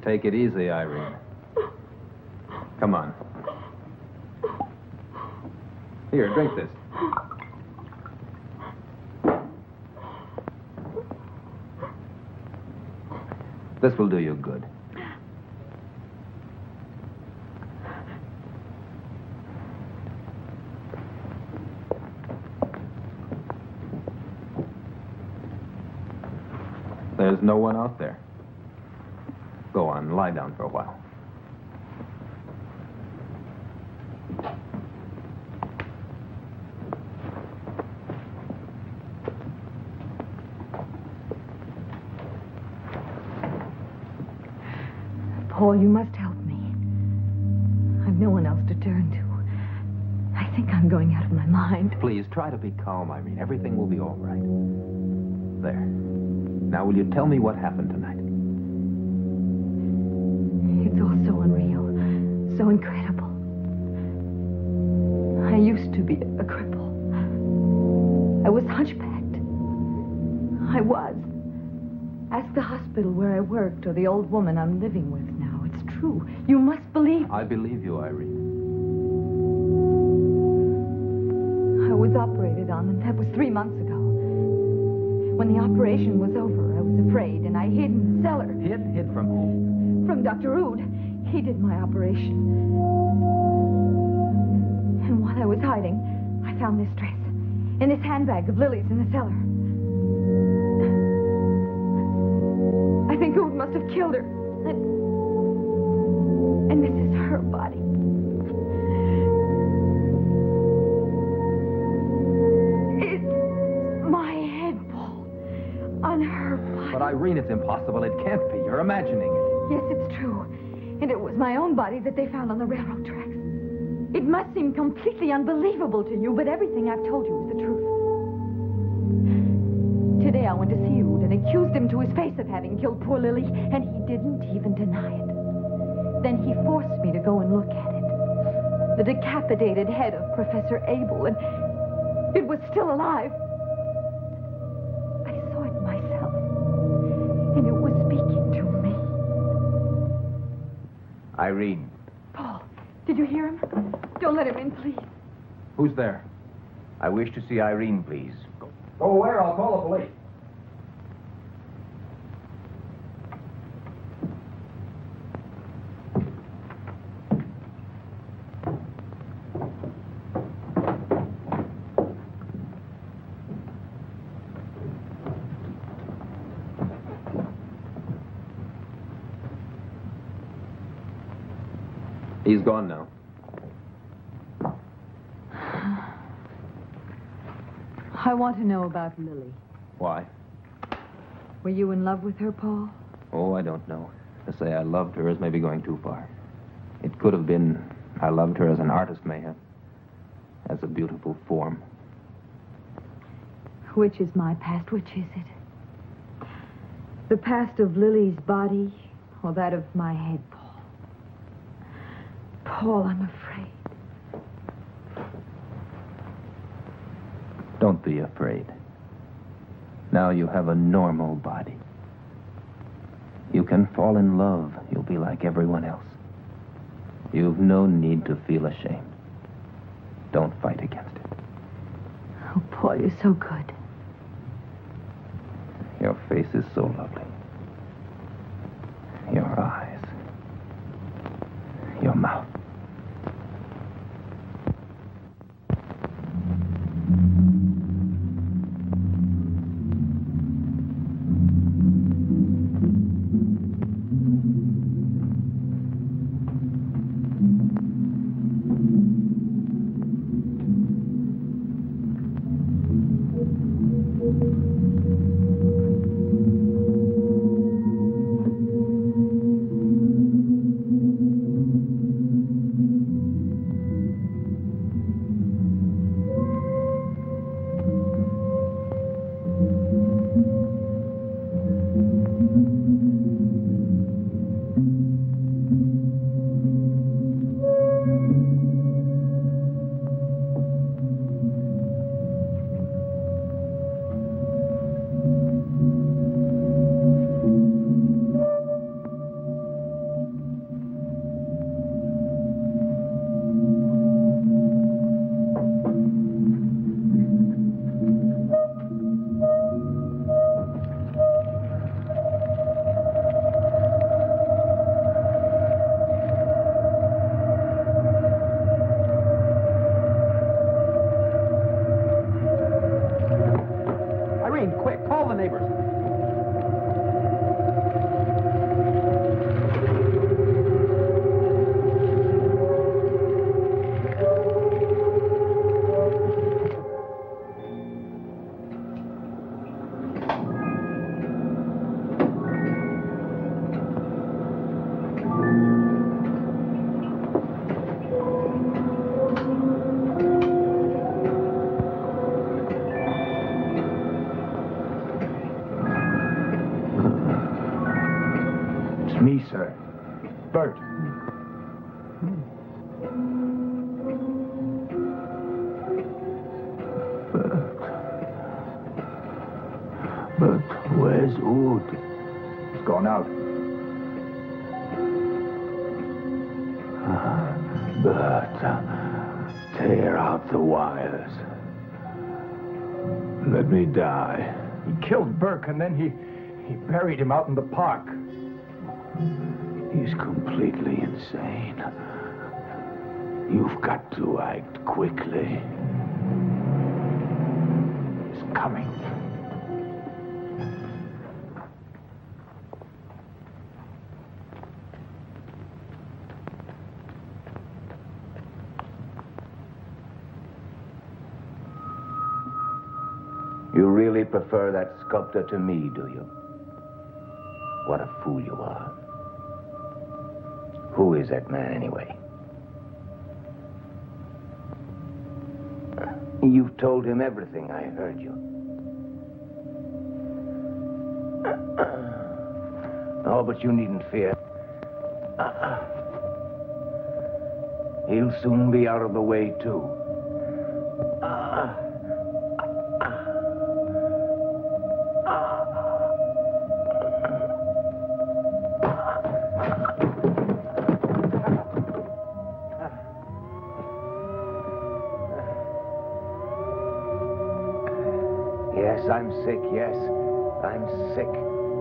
Take it easy, Irene. Come on. Here, drink this. This will do you good. There's no one out there. Go on, lie down for a while. Paul, you must help me. I've no one else to turn to. I think I'm going out of my mind. Please, try to be calm, Irene. Everything will be all right. There. Now, will you tell me what happened tonight? It's all so unreal, so incredible. I used to be a cripple. I was hunchbacked. I was. Ask the hospital where I worked or the old woman I'm living with now. It's true. You must believe. I believe you, Irene. I was operated on, and that was 3 months ago. When the operation was over, I was afraid, and I hid in the cellar. Hid from whom? From Dr. Rood. He did my operation. And while I was hiding, I found this dress in this handbag of Lily's in the cellar. I think Rood must have killed her. And this is her body. It's my head, Paul, on her body. But Irene, it's impossible. It can't be. You're imagining it. Yes, it's true. And it was my own body that they found on the railroad tracks. It must seem completely unbelievable to you, but everything I've told you is the truth. Today I went to see Rood and accused him to his face of having killed poor Lily, and he didn't even deny it. Then he forced me to go and look at it. The decapitated head of Professor Abel, and it was still alive. I saw it myself, and it was speaking to me. Irene. Paul, did you hear him? Don't let him in, please. Who's there? I wish to see Irene, please. Go away or I'll call the police. He's gone now. I want to know about Lily. Why? Were you in love with her, Paul? Oh, I don't know. To say I loved her is maybe going too far. It could have been I loved her as an artist may have. As a beautiful form. Which is my past? Which is it? The past of Lily's body or that of my head, Paul? Paul, I'm afraid. Don't be afraid. Now you have a normal body. You can fall in love. You'll be like everyone else. You've no need to feel ashamed. Don't fight against it. Oh, Paul, you're so good. Your face is so lovely. Your eyes. Your mouth. Bert. But where's Wood? He's gone out. Bert, tear out the wires. Let me die. He killed Burke and then he buried him out in the park. He's completely insane. You've got to act quickly. He's coming. You really prefer that sculptor to me, do you? What a fool you are. Who is that man, anyway? You've told him everything, I heard you. Oh, but you needn't fear. He'll soon be out of the way, too. I'm sick, yes. I'm sick.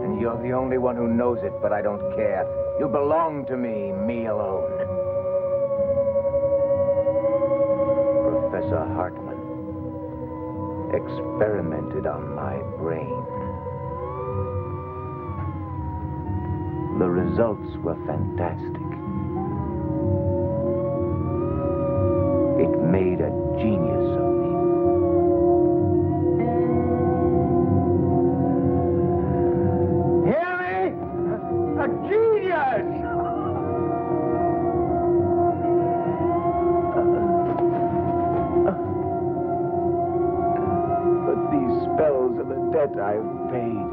And you're the only one who knows it, but I don't care. You belong to me alone. Professor Hartman experimented on my brain. The results were fantastic. It made a genius of me. I've paid.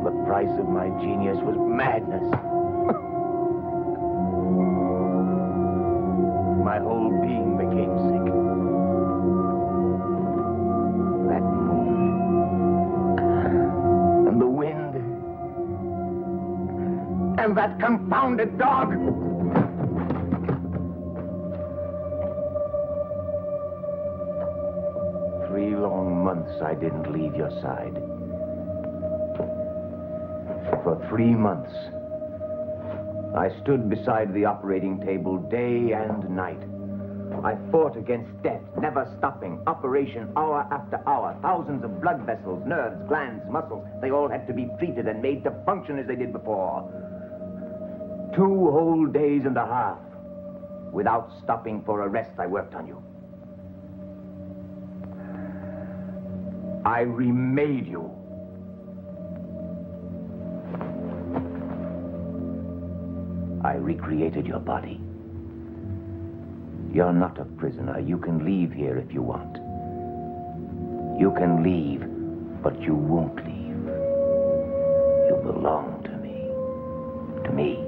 The price of my genius was madness. My whole being became sick. That moon and the wind and that confounded dog. 3 long months I didn't leave your side. For 3 months, I stood beside the operating table day and night. I fought against death, never stopping. Operation hour after hour. Thousands of blood vessels, nerves, glands, muscles. They all had to be treated and made to function as they did before. 2 whole days and a half. Without stopping for a rest, I worked on you. I remade you. I recreated your body. You're not a prisoner. You can leave here if you want. You can leave, but you won't leave. You belong to me. To me.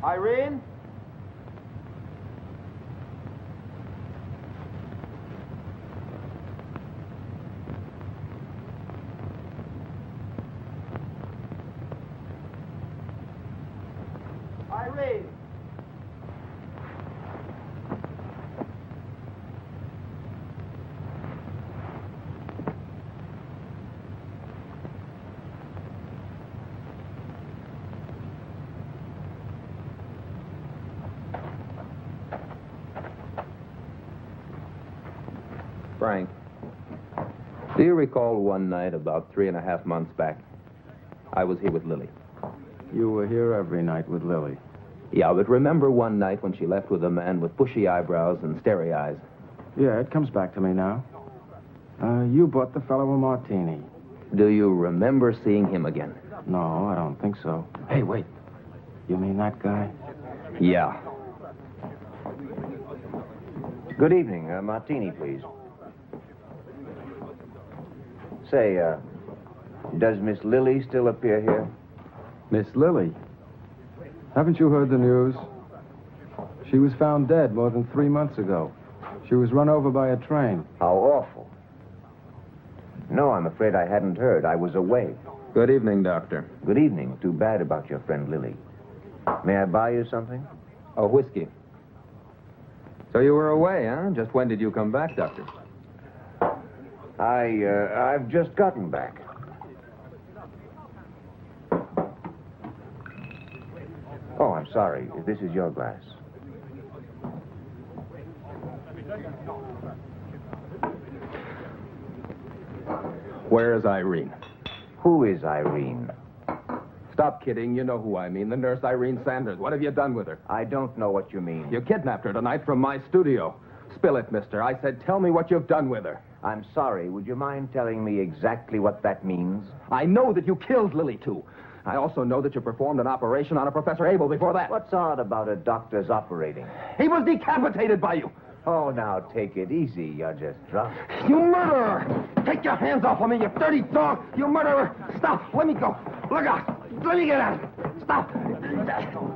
Irene? Irene! Frank, do you recall one night about 3.5 months back? I was here with Lilly. You were here every night with Lilly. Yeah, but remember one night when she left with a man with bushy eyebrows and starry eyes? Yeah, it comes back to me now. You bought the fellow a martini. Do you remember seeing him again? No, I don't think so. Hey, wait. You mean that guy? Yeah. Good evening. A martini, please. Say, does Miss Lilly still appear here? Miss Lilly? Haven't you heard the news? She was found dead more than 3 months ago. She was run over by a train. How awful. No, I'm afraid I hadn't heard. I was away. Good evening, Doctor. Good evening. Too bad about your friend Lilly. May I buy you something? Oh, whiskey. So you were away, huh? Just when did you come back, Doctor? I've just gotten back. Oh, I'm sorry. This is your glass. Where is Irene? Who is Irene? Stop kidding. You know who I mean. The nurse Irene Sanders. What have you done with her? I don't know what you mean. You kidnapped her tonight from my studio. Spill it, mister. I said, tell me what you've done with her. I'm sorry. Would you mind telling me exactly what that means? I know that you killed Lilly, too. I also know that you performed an operation on a Professor Abel before that. What's odd about a doctor's operating? He was decapitated by you. Oh, now, take it easy. You're just drunk. You murderer! Take your hands off of me, you dirty dog! You murderer! Stop! Let me go! Look out! Let me get out! Stop!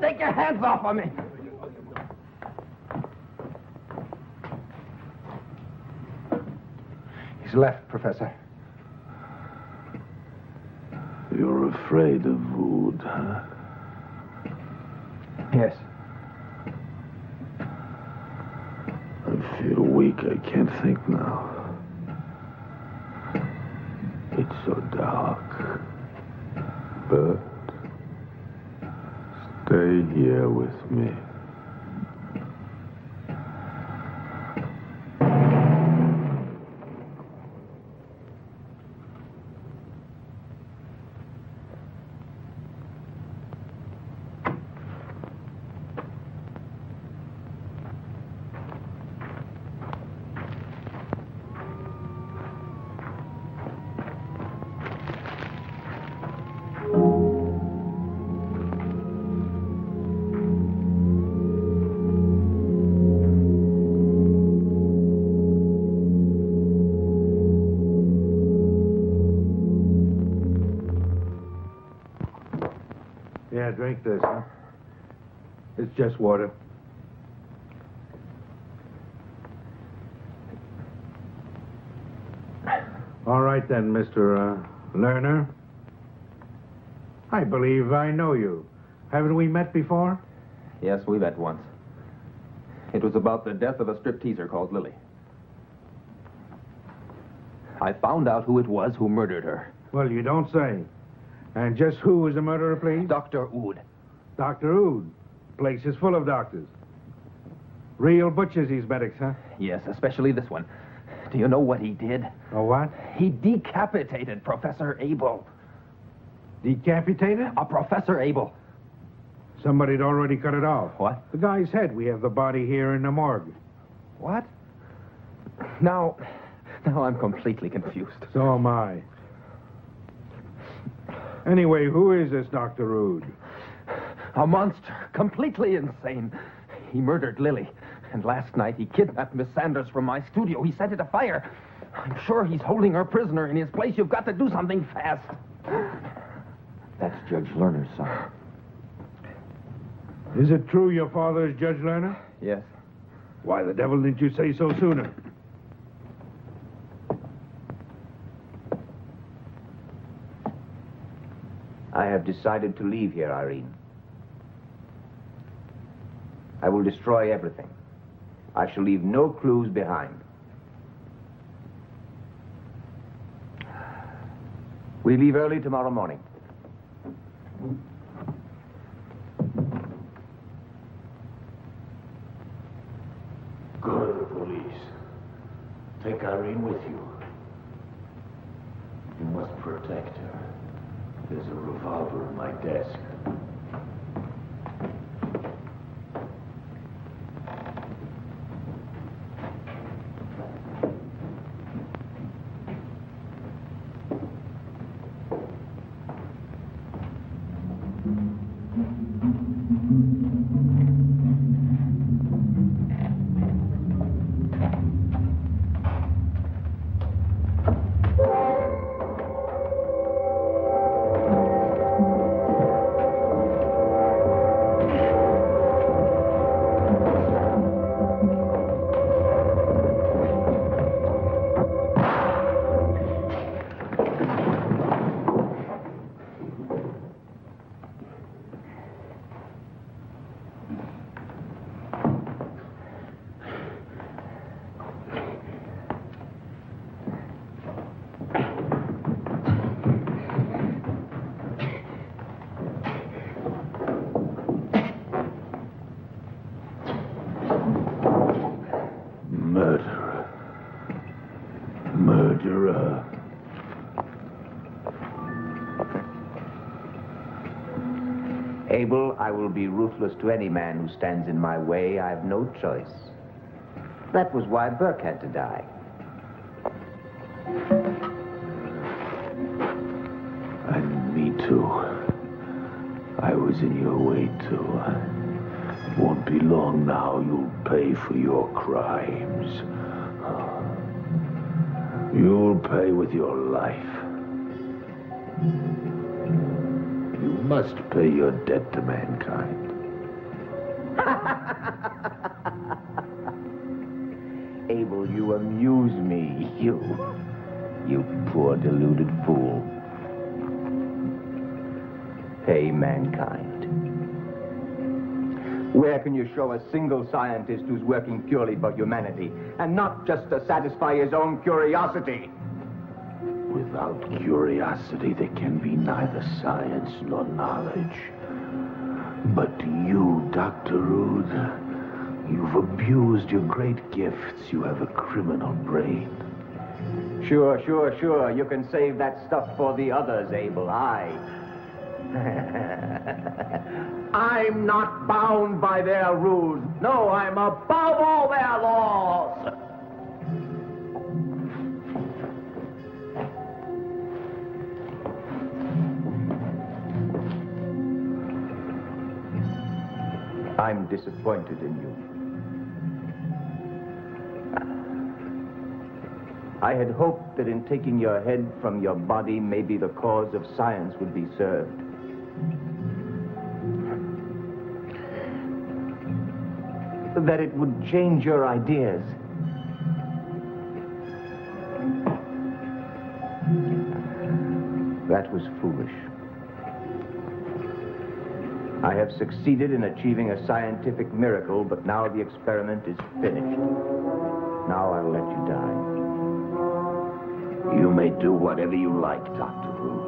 Take your hands off of me! He's left, Professor. You're afraid of wood, huh? Yes. I feel weak. I can't think now. It's so dark. Bert, stay here with me. Yeah, drink this, huh? It's just water. All right then, Mr. Lerner. I believe I know you. Haven't we met before? Yes, we met once. It was about the death of a stripteaser called Lilly. I found out who it was who murdered her. Well, you don't say. And just who was the murderer, please? Dr. Oud. Dr. Oud. Place is full of doctors. Real butchers, these medics, huh? Yes, especially this one. Do you know what he did? Oh, what? He decapitated Professor Abel. Decapitated? Professor Abel. Somebody'd already cut it off. What? The guy's head. We have the body here in the morgue. What? Now I'm completely confused. So am I. Anyway, who is this Dr. Oud? A monster. Completely insane. He murdered Lilly. And last night he kidnapped Miss Sanders from my studio. He set it afire. I'm sure he's holding her prisoner in his place. You've got to do something fast. That's Judge Lerner's son. Is it true your father is Judge Lerner? Yes. Why the devil didn't you say so sooner? I have decided to leave here, Irene. I will destroy everything. I shall leave no clues behind. We leave early tomorrow morning. Go to the police. Take Irene with you. You must protect her. There's a revolver in my desk. useless to any man who stands in my way. I've no choice. That was why Burke had to die. And me too. I was in your way too. It won't be long now. You'll pay for your crimes. You'll pay with your life. You must pay your debt to mankind. Abel, you amuse me. You poor deluded fool. Pay mankind. Where can you show a single scientist who's working purely for humanity, and not just to satisfy his own curiosity? Without curiosity, there can be neither science nor knowledge. But you, Dr. Rude, you've abused your great gifts. You have a criminal brain. Sure. You can save that stuff for the others, Abel. I'm not bound by their rules. No, I'm above all their laws. I'm disappointed in you. I had hoped that in taking your head from your body, maybe the cause of science would be served. That it would change your ideas. That was foolish. I have succeeded in achieving a scientific miracle, but now the experiment is finished. Now I'll let you die. You may do whatever you like, Dr. Rude.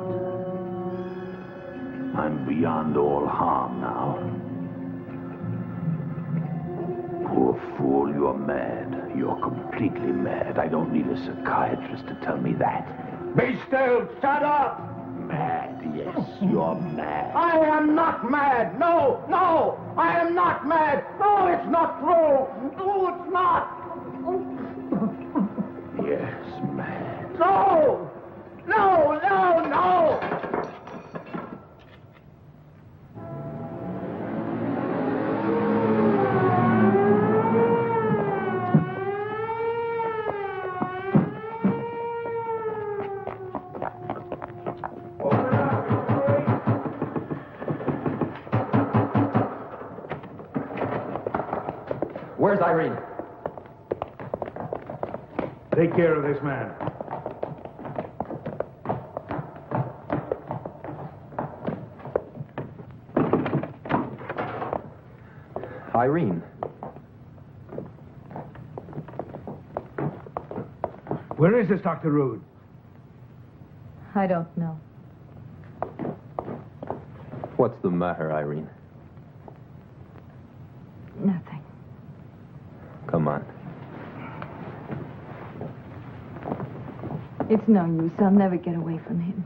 I'm beyond all harm now. Poor fool, you're mad. You're completely mad. I don't need a psychiatrist to tell me that. Be still! Shut up! Mad, yes, you're mad. I am not mad! No! I am not mad! No, it's not true! No, it's not! Yes, mad. No! Where's Irene? Take care of this man. Irene. Where is this, Dr. Rude? I don't know. What's the matter, Irene? Nothing. Come on. It's no use. I'll never get away from him.